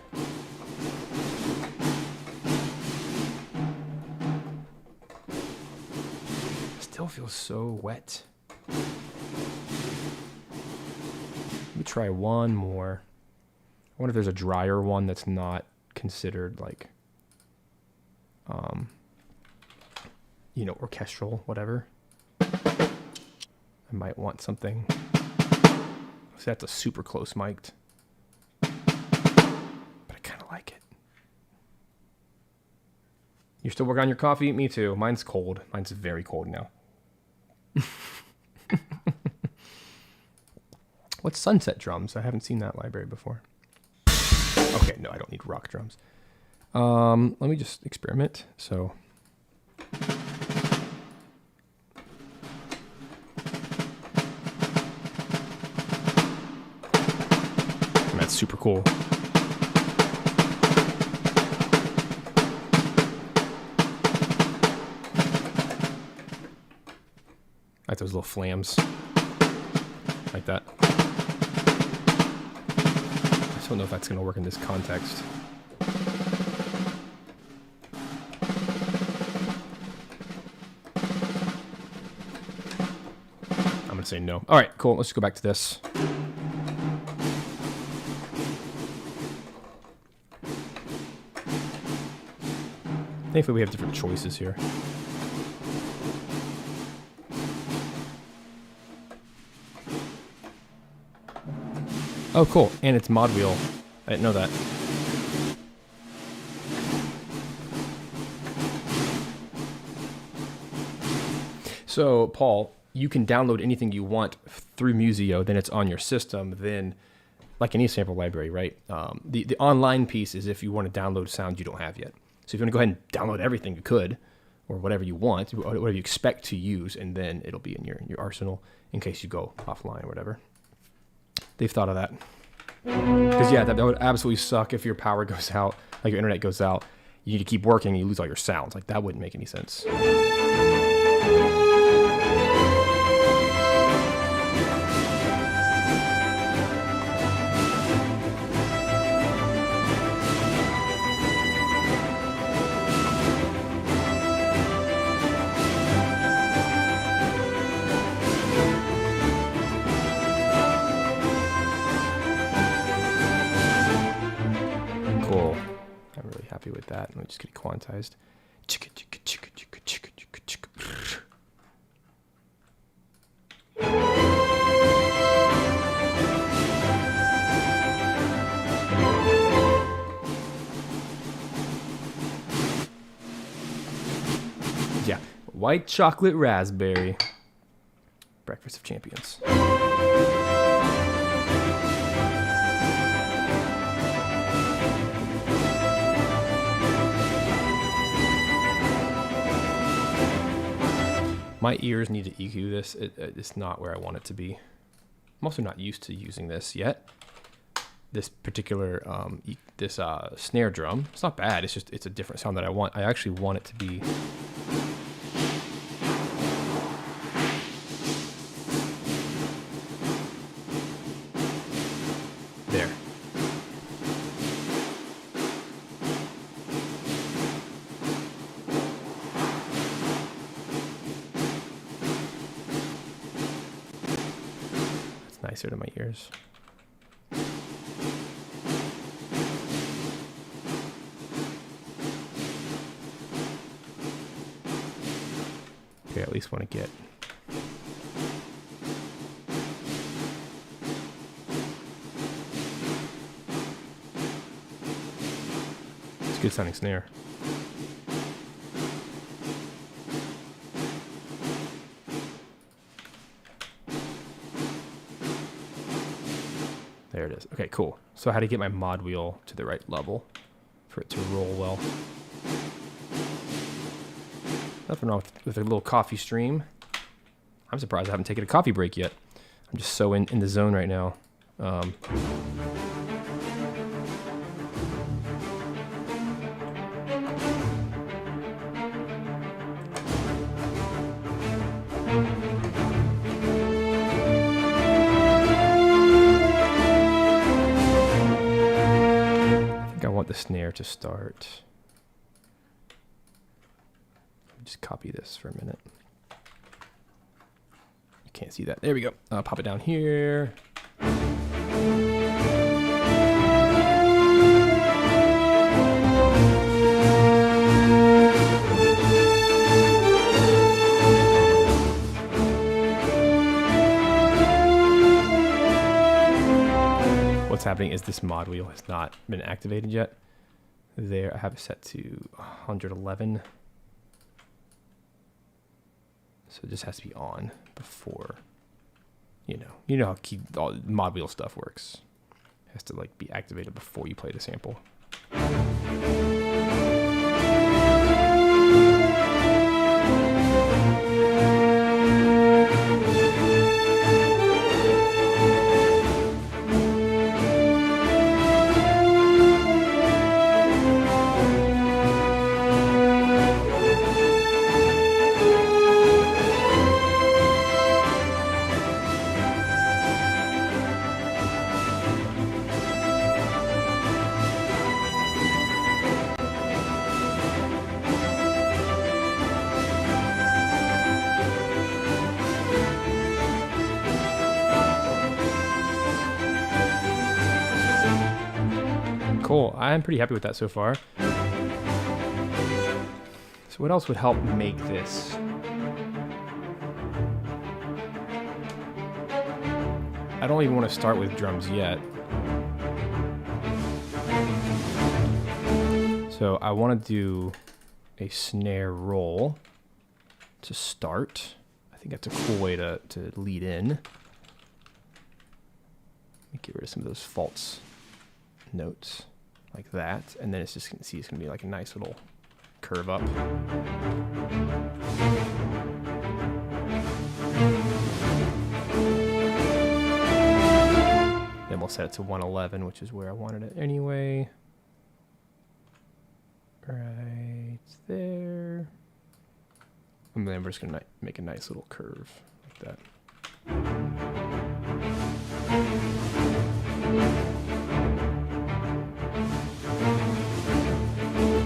Still feels so wet. Let me try one more. I wonder if there's a drier one that's not considered like, you know, orchestral, whatever. I might want something. So that's a super close mic'd. But I kind of like it. You're still working on your coffee? Me too. Mine's cold. Mine's very cold now. What's Sunset Drums? I haven't seen that library before. Okay, no, I don't need rock drums. Let me just experiment. So, and that's super cool. Like those little flams. Like that. I just don't know if that's going to work in this context. I'm going to say no. All right, cool. Let's go back to this. Thankfully, we have different choices here. Oh, cool. And it's mod wheel. I didn't know that. So, Paul, you can download anything you want through Musio, then it's on your system, then, like any sample library, right? The online piece is if you want to download sounds you don't have yet. So if you want to go ahead and download everything you could, or whatever you want, whatever you expect to use, and then it'll be in your arsenal in case you go offline or whatever. They've thought of that. Because, yeah, that would absolutely suck if your power goes out, like your internet goes out. You need to keep working and you lose all your sounds. Like, that wouldn't make any sense. Happy with that. Let me just get it quantized. Yeah, white chocolate raspberry. Breakfast of Champions. My ears need to EQ this. It's not where I want it to be. I'm also not used to using this yet. This particular snare drum. It's not bad. It's just it's a different sound that I want. I actually want it to be. There. Nicer to my ears. Okay, at least want to get. Good sounding snare. There it is. Okay, cool. So how to get my mod wheel to the right level for it to roll well. Nothing wrong with a little coffee stream. I'm surprised I haven't taken a coffee break yet. I'm just so in the zone right now. The snare to start. Just copy this for a minute. You can't see that. There we go. Pop it down here. What's happening is this mod wheel has not been activated yet. There, I have it set to 111. So it just has to be on before, you know how all mod wheel stuff works. It has to like be activated before you play the sample. Cool. I'm pretty happy with that so far. So what else would help make this? I don't even want to start with drums yet. So I want to do a snare roll to start. I think that's a cool way to lead in. Let me get rid of some of those false notes. Like that, and then it's just gonna it's gonna be like a nice little curve up. Then we'll set it to 111, which is where I wanted it anyway. Right there. And then we're just gonna make a nice little curve like that.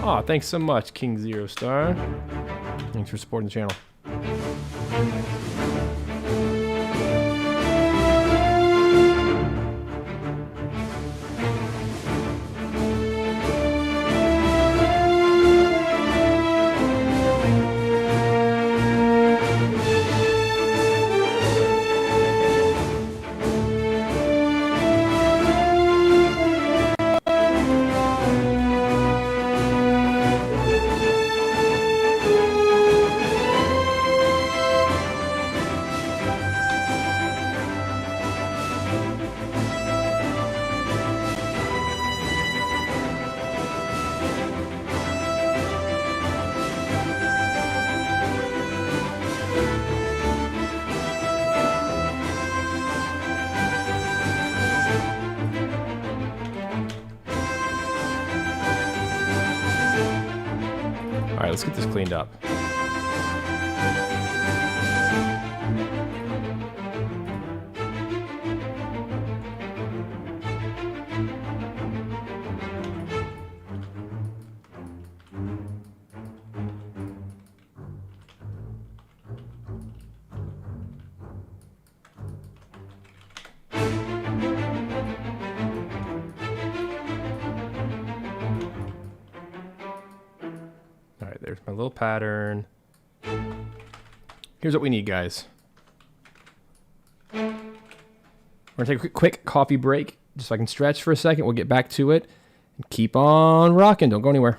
Aw, thanks so much, King Zero Star. Thanks for supporting the channel. All right, let's get this cleaned up. There's my little pattern. Here's what we need, guys. We're gonna take a quick coffee break just so I can stretch for a second. We'll get back to it. Keep on rocking. Don't go anywhere.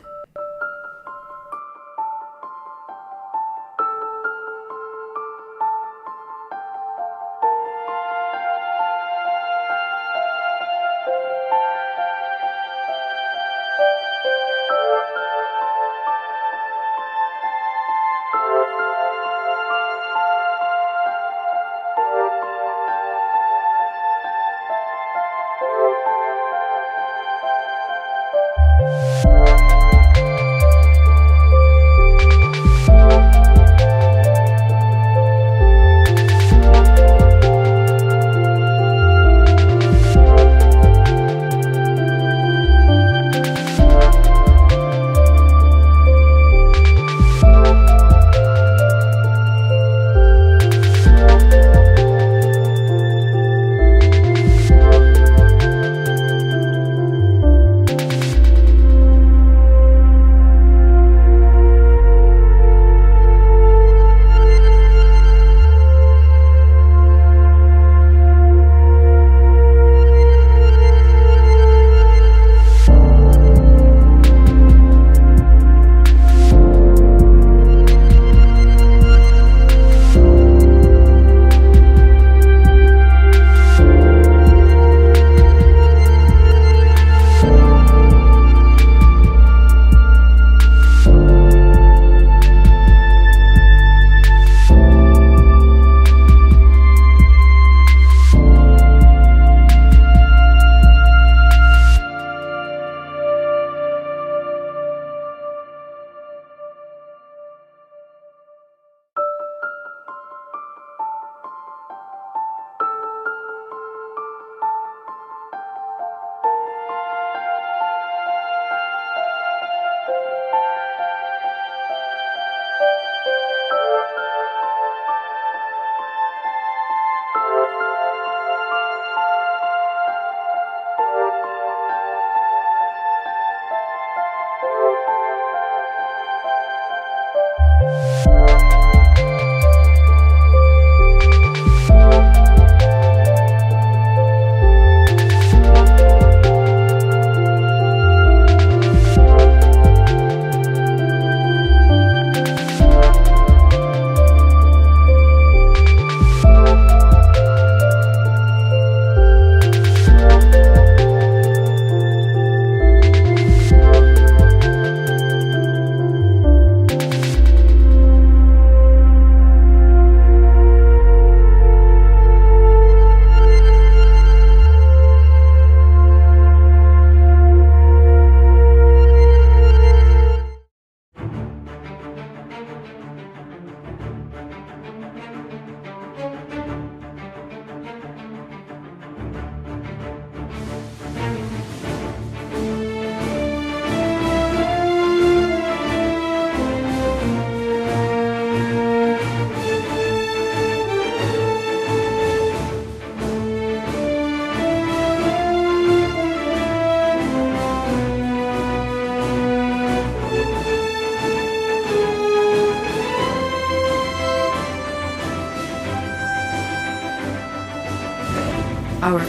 Our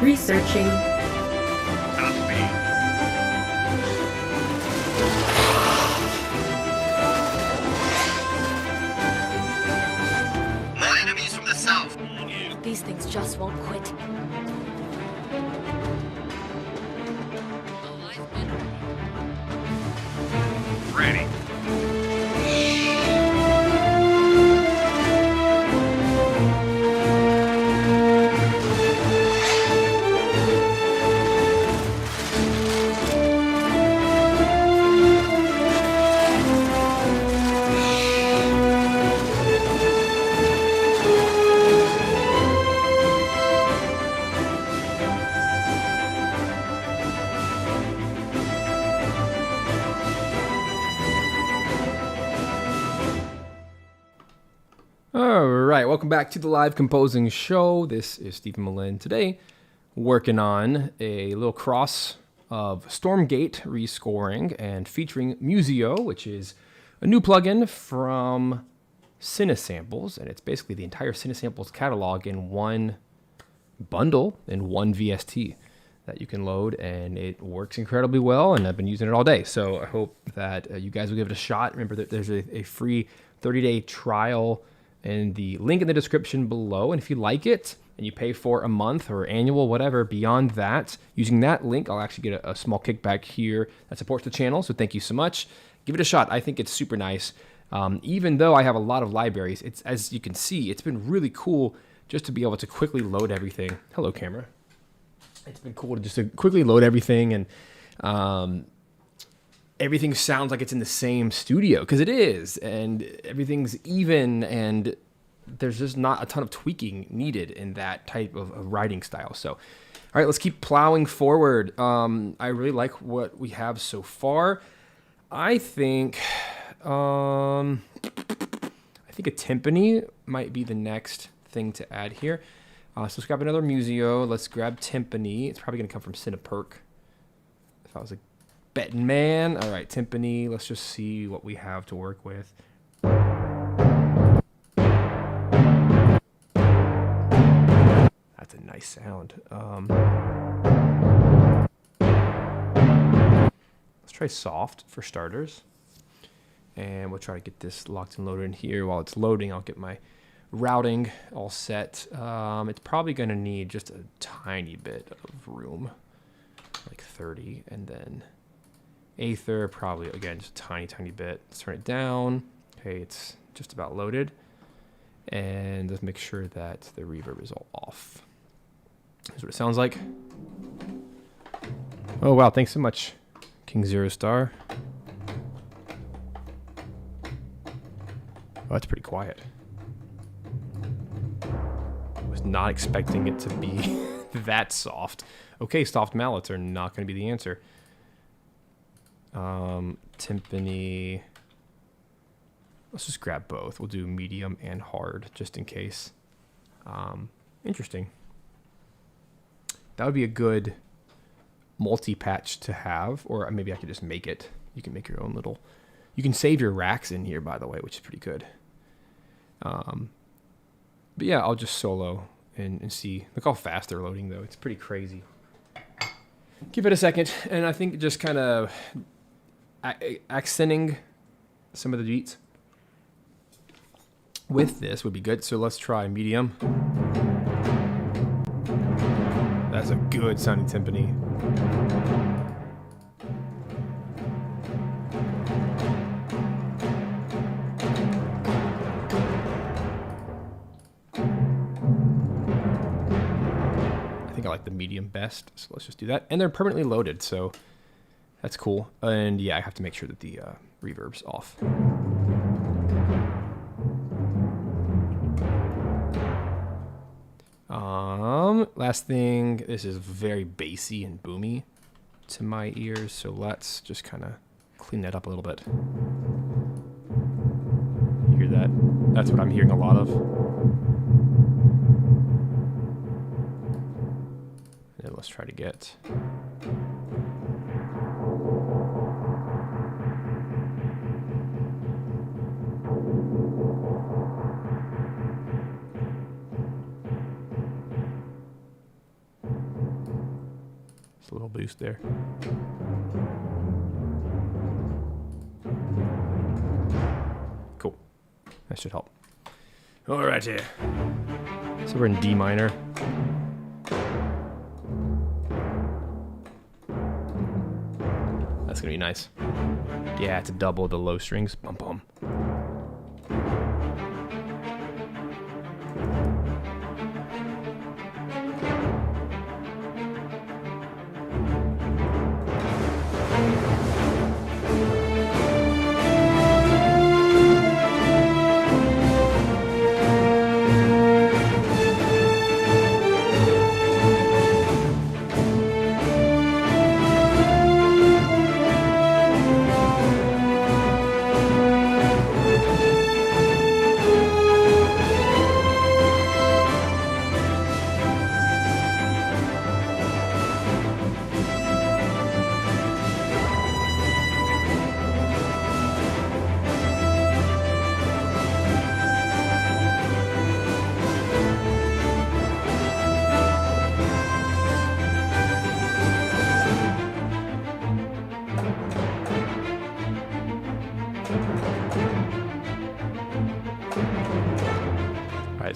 researching. More enemies from the south. These things just won't quit. Ready. All right, welcome back to the live composing show. This is Stephen Melin. Today, working on a little cross of Stormgate rescoring and featuring Musio, which is a new plugin from CineSamples, and it's basically the entire CineSamples catalog in one bundle in one VST that you can load, and it works incredibly well, and I've been using it all day. So I hope that you guys will give it a shot. Remember that there's a free 30-day trial and the link in the description below. And if you like it and you pay for a month or annual, whatever, beyond that, using that link, I'll actually get a small kickback here that supports the channel. So thank you so much. Give it a shot. I think it's super nice. Even though I have a lot of libraries, it's, as you can see, it's been really cool just to be able to quickly load everything. Hello, camera. It's been cool to just quickly load everything, and everything sounds like it's in the same studio, because it is, and everything's even, and there's just not a ton of tweaking needed in that type of writing style. So, all right, let's keep plowing forward. I really like what we have so far. I think a timpani might be the next thing to add here. So let's grab another Musio. Let's grab timpani. It's probably going to come from Cineperc. If I was a betting man. All right, timpani. Let's just see what we have to work with. That's a nice sound. Let's try soft for starters. And we'll try to get this locked and loaded in here. While it's loading, I'll get my routing all set. It's probably going to need just a tiny bit of room, like 30, and then Aether, probably, again, just a tiny bit. Let's turn it down. Okay, it's just about loaded. And let's make sure that the reverb is all off. Here's what it sounds like. Oh, wow, thanks so much, King Zero Star. Oh, that's pretty quiet. Was not expecting it to be that soft. Okay, soft mallets are not going to be the answer. Timpani. Let's just grab both. We'll do medium and hard just in case. Interesting. That would be a good multi-patch to have, or maybe I could just make it. You can make your own little. You can save your racks in here, by the way, which is pretty good. But yeah, I'll just solo and see. Look how fast they're loading, though. It's pretty crazy. Give it a second, and I think just kind of accenting some of the beats with this would be good. So let's try medium. That's a good sounding timpani. I like the medium best, so let's just do that. And they're permanently loaded, so that's cool. And yeah, I have to make sure that the reverb's off. Last thing, this is very bassy and boomy to my ears, so let's just kind of clean that up a little bit. You hear that? That's what I'm hearing a lot of. Let's try to get just a little boost there. Cool. That should help. All right, here. So we're in D minor. That's gonna be nice. Yeah, to double the low strings. Bum bum.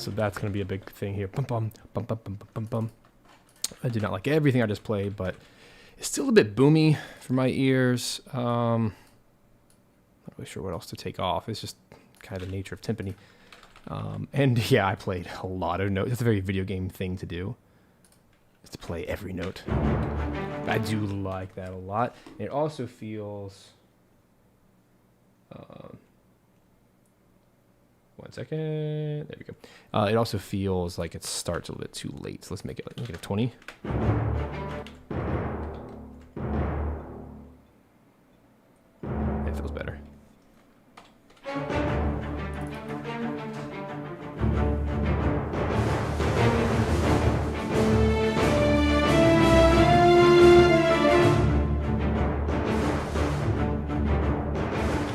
so that's going to be a big thing here. Bum, bum, bum, bum, bum, bum, bum. I do not like everything I just played, but it's still a bit boomy for my ears. Not really sure what else to take off. It's just kind of the nature of timpani. And yeah, I played a lot of notes. It's a very video game thing to do, is to play every note. I do like that a lot. It also feels... one second. There we go. It also feels like it starts a little bit too late. So let's make it a 20. It feels better.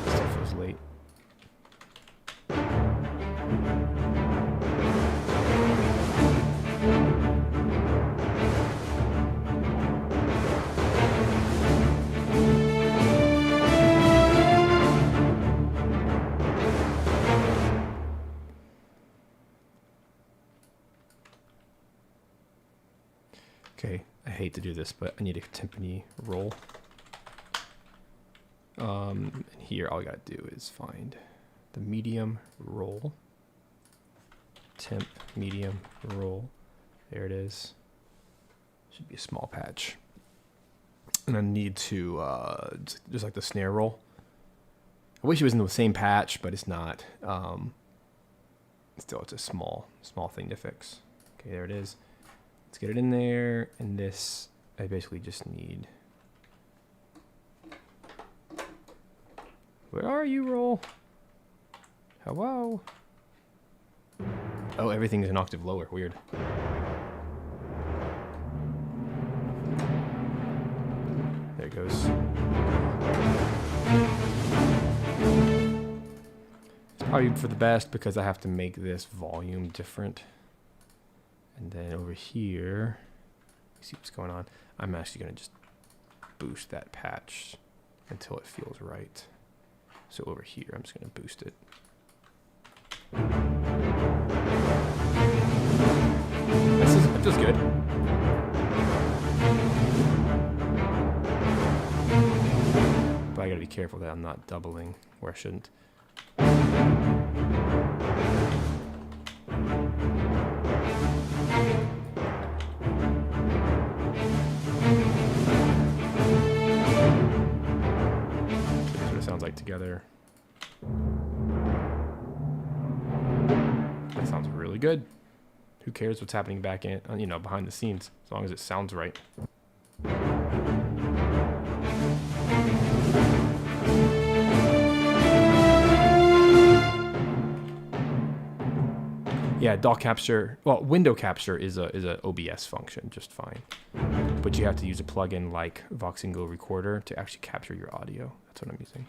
Still feels late. Okay, I hate to do this, but I need a timpani roll. And here, all I gotta do is find the medium roll. Temp, medium, roll. There it is. Should be a small patch. And I need to, just like the snare roll. I wish it was in the same patch, but it's not. Still, it's a small thing to fix. Okay, there it is. Let's get it in there, and this, I basically just need... Where are you, roll? Hello? Oh, everything is an octave lower. Weird. There it goes. It's probably for the best because I have to make this volume different. And then over here, see what's going on. I'm actually going to just boost that patch until it feels right. So over here, I'm just going to boost it. That feels good. But I got to be careful that I'm not doubling where I shouldn't. Like together. That sounds really good. Who cares what's happening back in, behind the scenes, as long as it sounds right. Yeah, DAW capture. Well, window capture is a OBS function, just fine. But you have to use a plugin like Voxingo Recorder to actually capture your audio. That's what I'm using.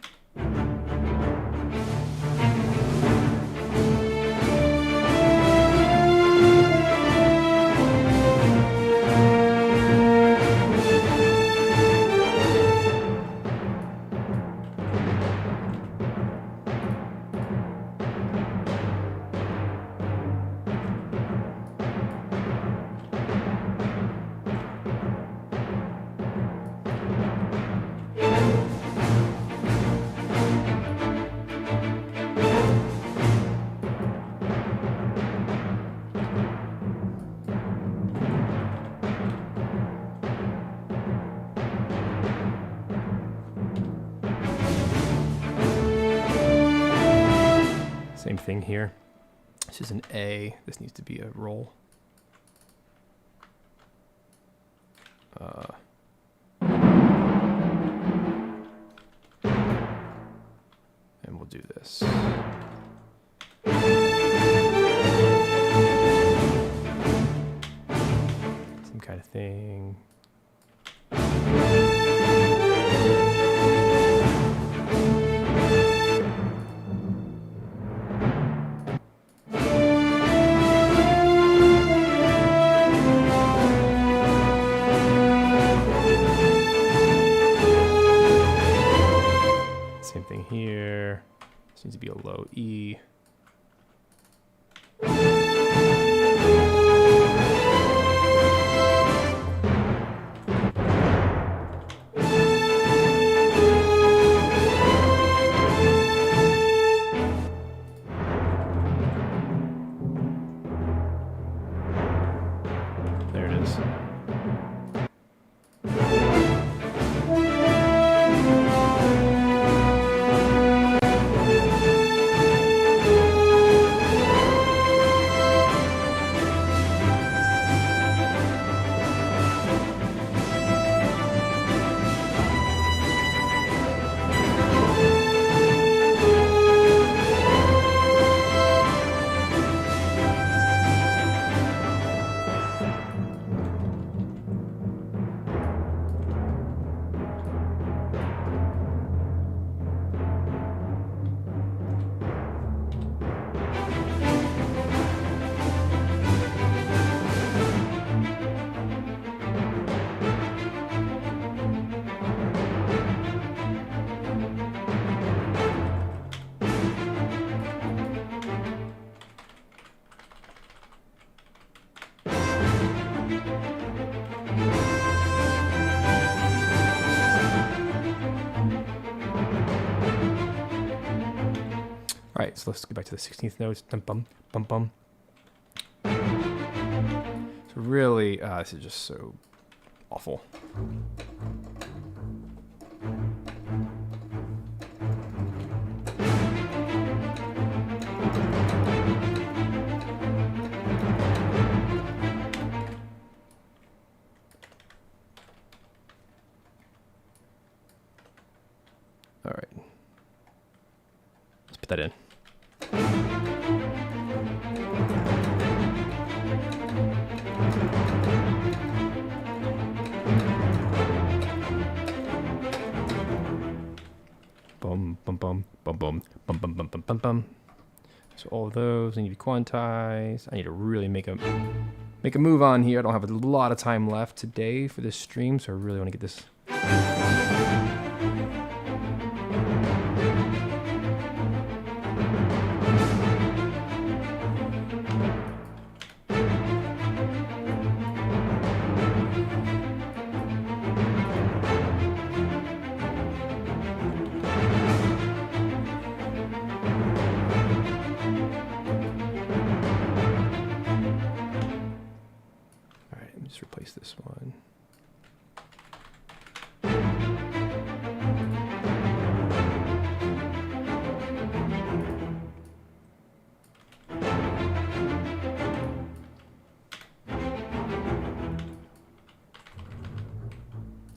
Same thing here. This is an A. This needs to be a roll. And we'll do this. Some kind of thing. Here. This needs to be a low E. All right, so let's get back to the 16th notes. Dum bum bum bum. So really, this is just so awful. All right, let's put that in. Bum bum bum bum bum bum bum bum bum bum bum. So all of those I need to quantize. I need to really make a move on here. I don't have a lot of time left today for this stream, so I really want to get this. Just replace this one.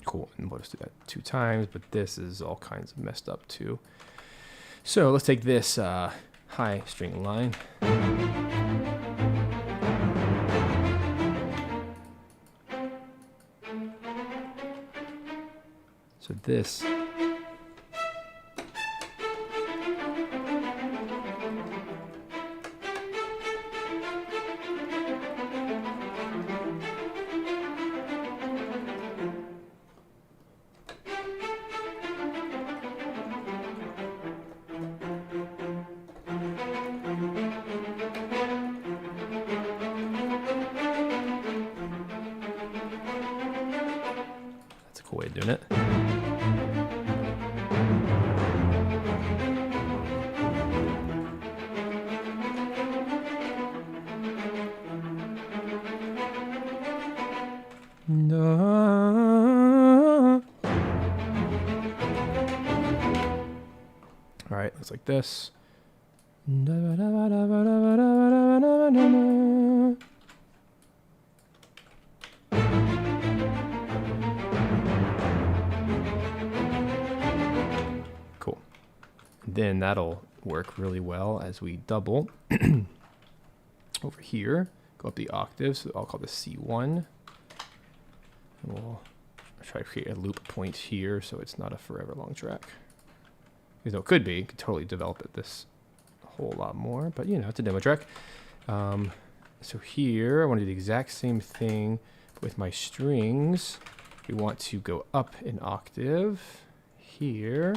Cool, and we'll just do that 2 times, but this is all kinds of messed up too. So let's take this high string line. So this that's a cool way of doing it. All right, looks like this. Cool. Then that'll work really well as we double over here. Go up the octaves. So I'll call this C1. And we'll try to create a loop point here so it's not a forever long track. Even though it could be, you could totally develop it this a whole lot more, but you know, it's a demo track. So here, I want to do the exact same thing with my strings. We want to go up an octave here.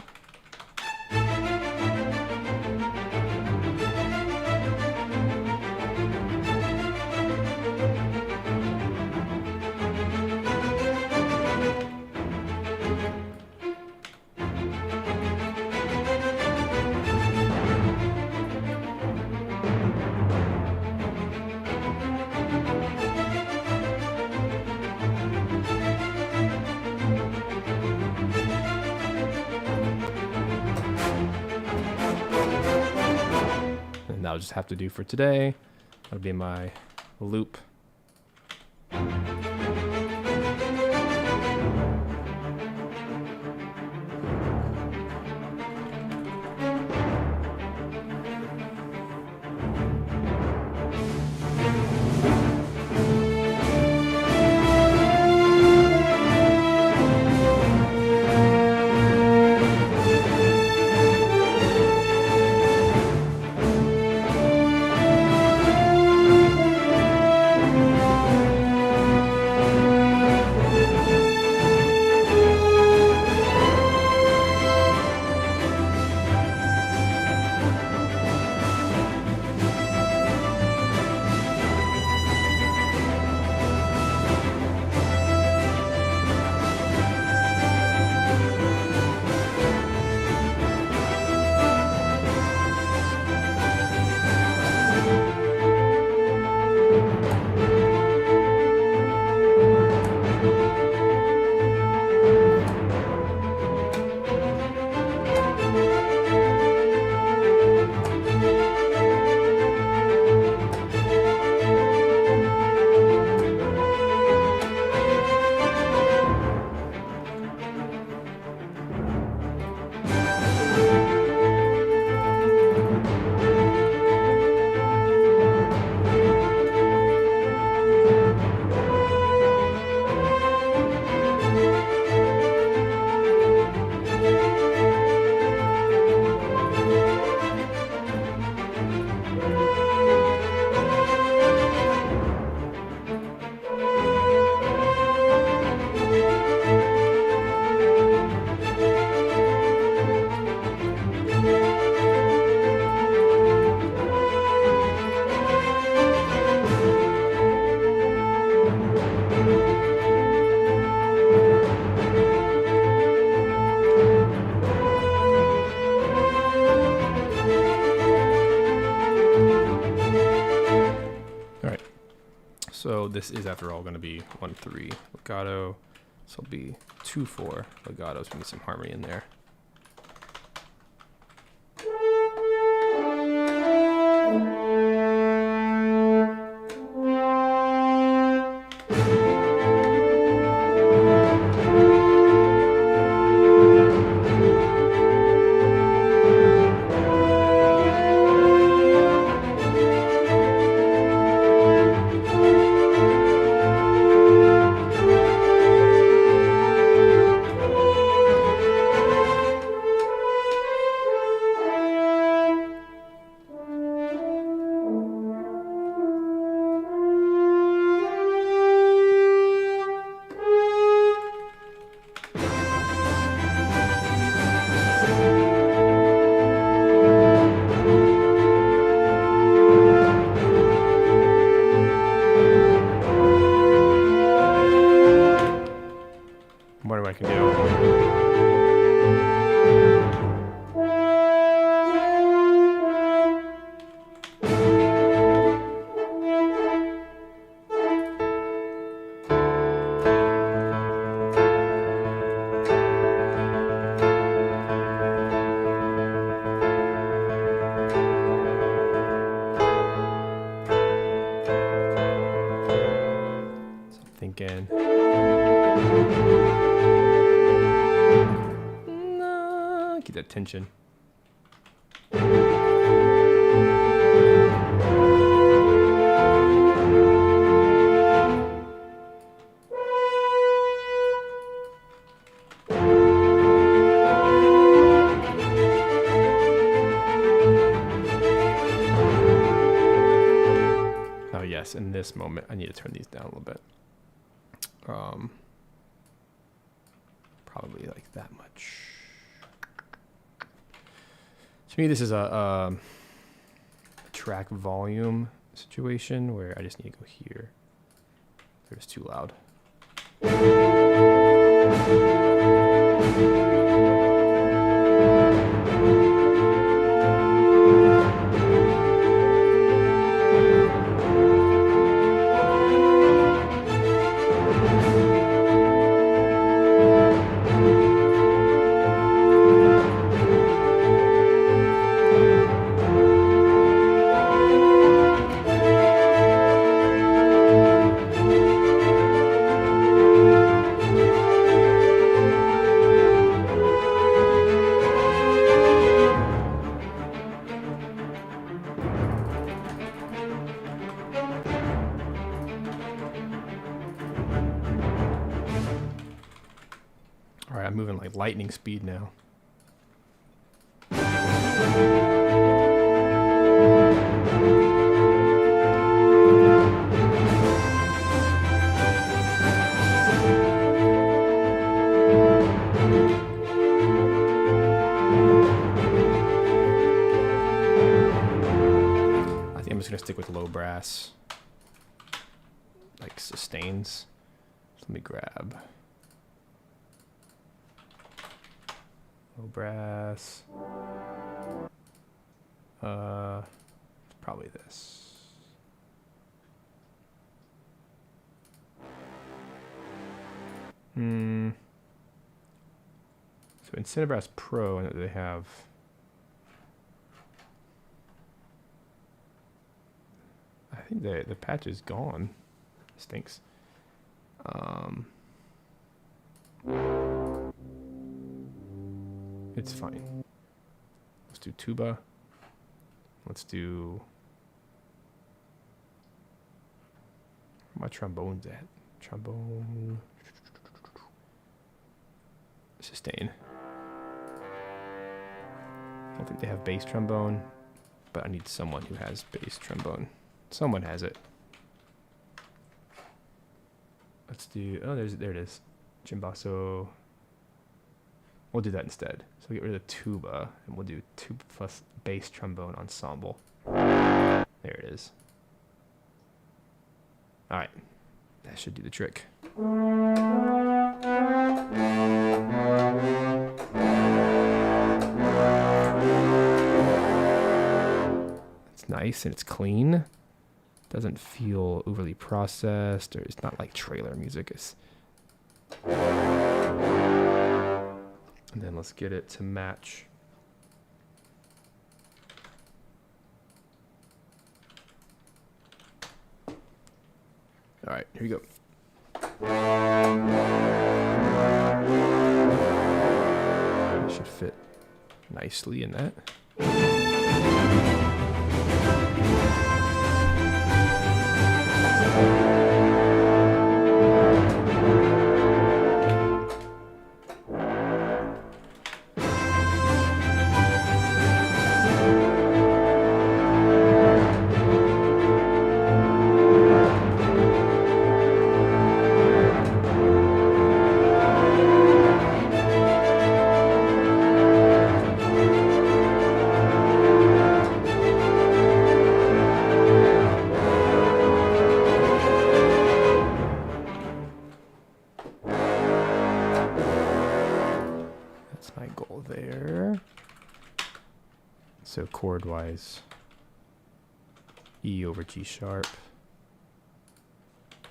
I'll just have to do for today. That'll be my loop. this is, after all, going to be 1-3 legato. This will be 2-4 legato. So we need some harmony in there. What I can do. So I'm thinking. Keep that tension. Oh yes, in this moment, I need to turn these down a little bit. Probably like that much. To me, this is a track volume situation where I just need to go here. It was too loud. All right, I'm moving like lightning speed now. I think I'm just gonna stick with low brass, like sustains. Let me grab low brass. Probably this. So in Cinebrass Pro, I know they have I think the patch is gone. Stinks. It's fine. Let's do tuba. Let's do. Where my trombones at? Trombone. Sustain. I don't think they have bass trombone, but I need someone who has bass trombone. Someone has it. Let's do. Oh, there it is. Chimbasso. We'll do that instead. So we'll get rid of the tuba, and we'll do tuba plus bass trombone ensemble. There it is. All right, that should do the trick. It's nice and it's clean. Doesn't feel overly processed, or it's not like trailer music. And then let's get it to match. All right, here we go. It should fit nicely in that. So chord-wise, E over G sharp,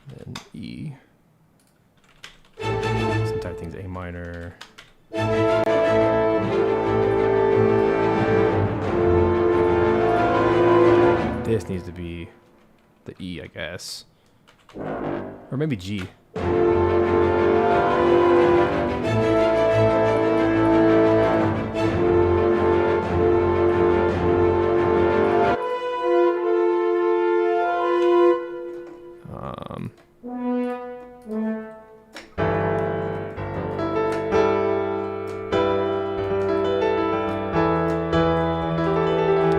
then E. This entire thing's A minor. This needs to be the E, I guess. Or maybe G.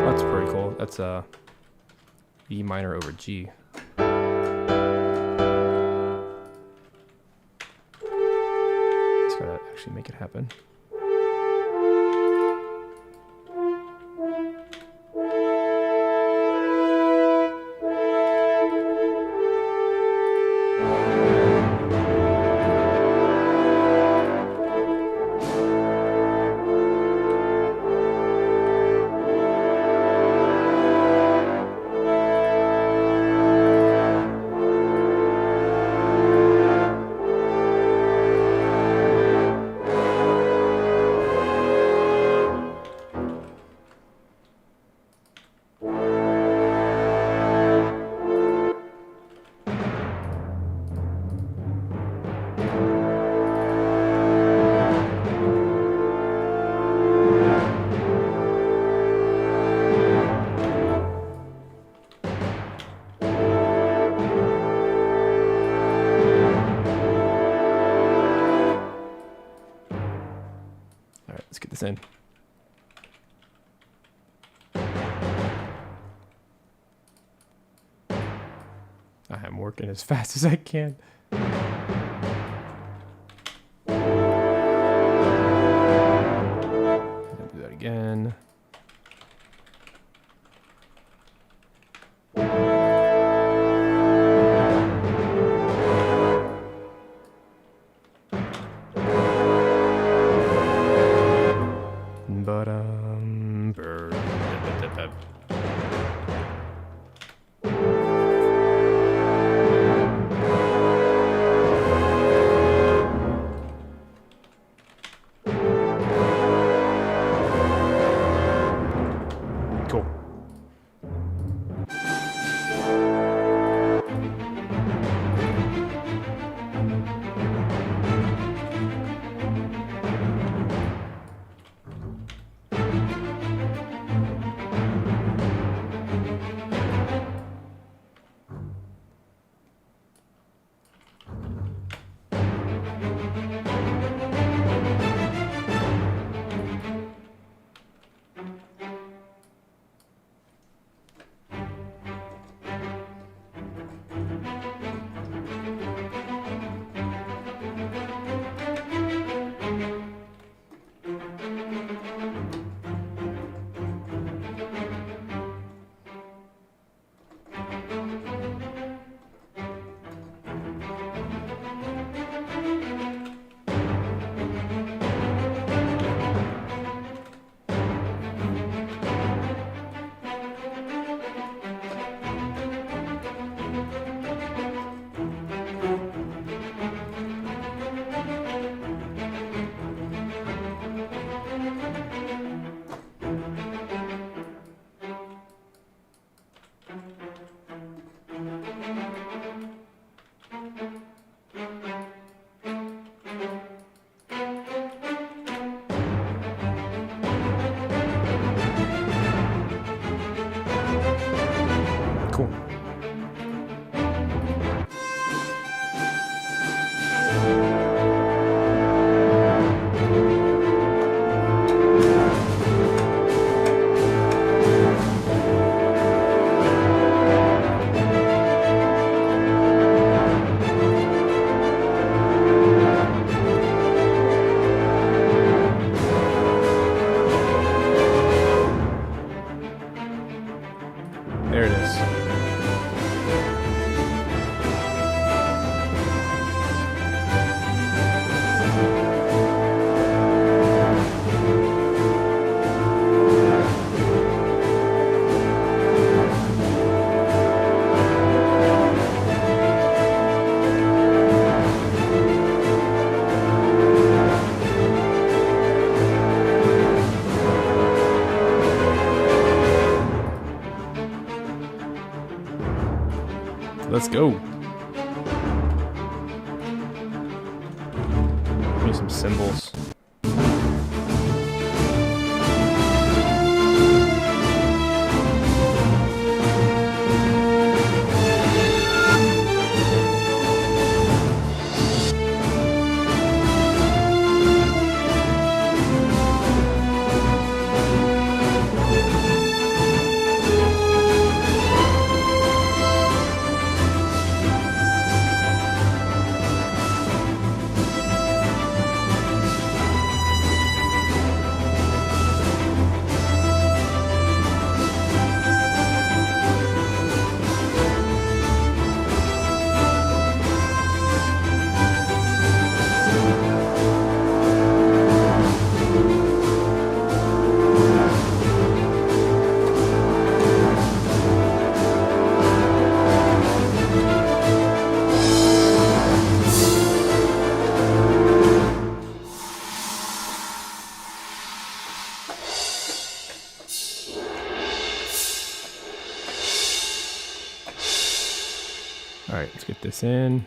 That's pretty cool. That's E minor over G. Just gotta actually make it happen. Let's get this in. I'm working as fast as I can. I'll do that again. Cool. Cool. There it is. Let's go. Give me some cymbals. All right, let's get this in.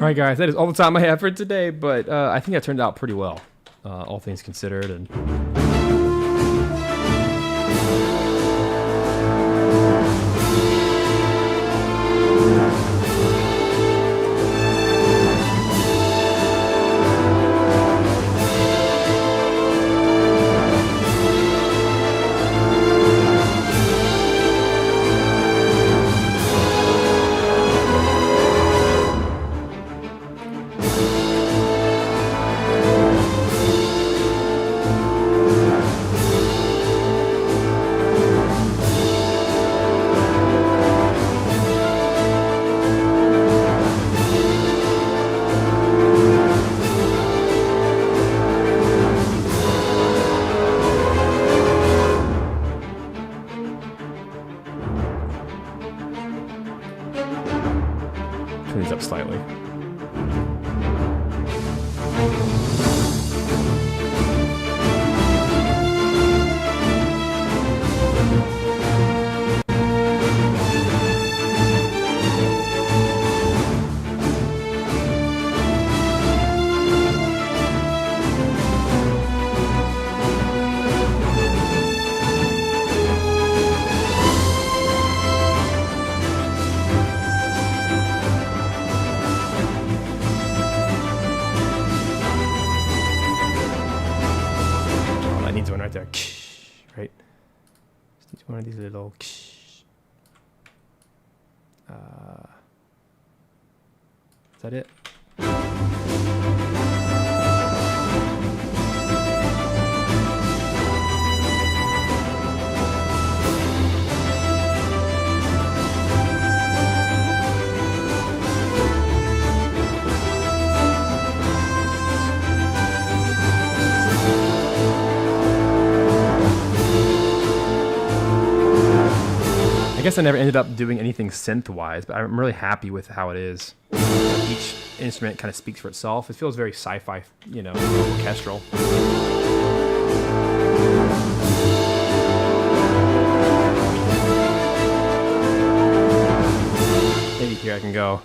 right, guys, that is all the time I have for today, but I think that turned out pretty well, all things considered. And turn these up slightly. One right there, right? Just need one of these little. Is that it? I guess I never ended up doing anything synth-wise, but I'm really happy with how it is. Each instrument kind of speaks for itself. It feels very sci-fi, you know, orchestral. Maybe here I can go.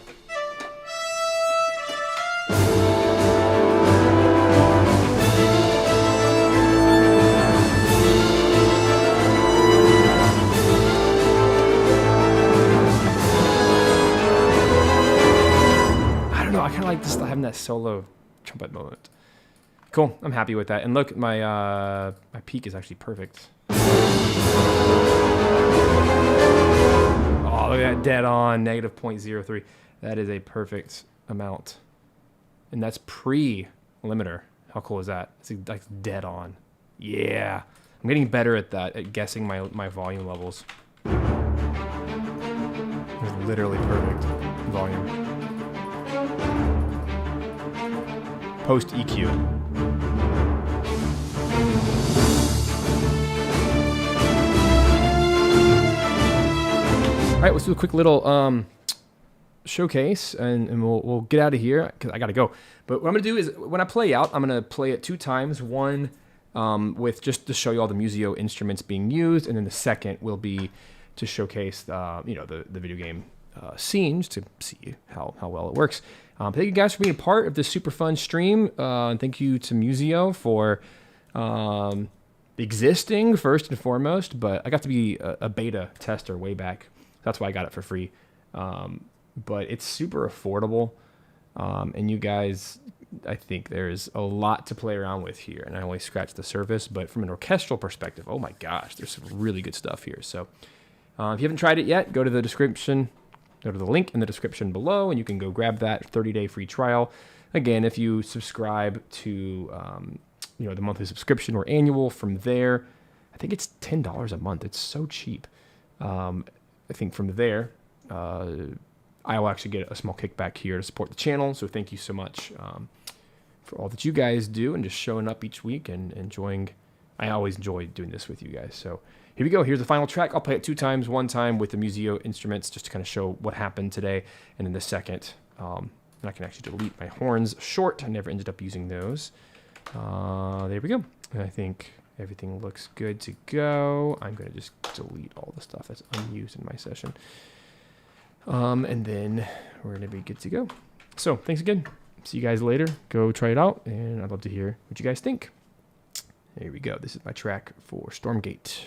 I kind of like just having that solo trumpet moment. Cool, I'm happy with that. And look, my my peak is actually perfect. Oh, look at that, dead on, negative 0.03. That is a perfect amount. And that's pre-limiter. How cool is that? It's like dead on. Yeah, I'm getting better at that, at guessing my volume levels. It's literally perfect volume. Post EQ. All right, let's do a quick little showcase, and we'll get out of here because I gotta go. But what I'm gonna do is when I play out, I'm gonna play it 2 times. One with just to show you all the Musio instruments being used, and then the second will be to showcase the video game scenes to see how well it works. Thank you guys for being a part of this super fun stream. And thank you to Musio for existing first and foremost. But I got to be a beta tester way back. That's why I got it for free. But it's super affordable. And you guys, I think there's a lot to play around with here. And I only scratched the surface. But from an orchestral perspective, oh my gosh, there's some really good stuff here. So if you haven't tried it yet, go to the description. Go to the link in the description below, and you can go grab that 30-day free trial. Again, if you subscribe to the monthly subscription or annual from there, I think it's $10 a month. It's so cheap. I think from there, I will actually get a small kickback here to support the channel. So thank you so much for all that you guys do and just showing up each week and enjoying. I always enjoy doing this with you guys. So here we go. Here's the final track. I'll play it 2 times. One time with the Musio instruments just to kind of show what happened today. And then the second, and I can actually delete my horns short. I never ended up using those. There we go. And I think everything looks good to go. I'm going to just delete all the stuff that's unused in my session. And then we're going to be good to go. So thanks again. See you guys later. Go try it out, and I'd love to hear what you guys think. Here we go. This is my track for Stormgate.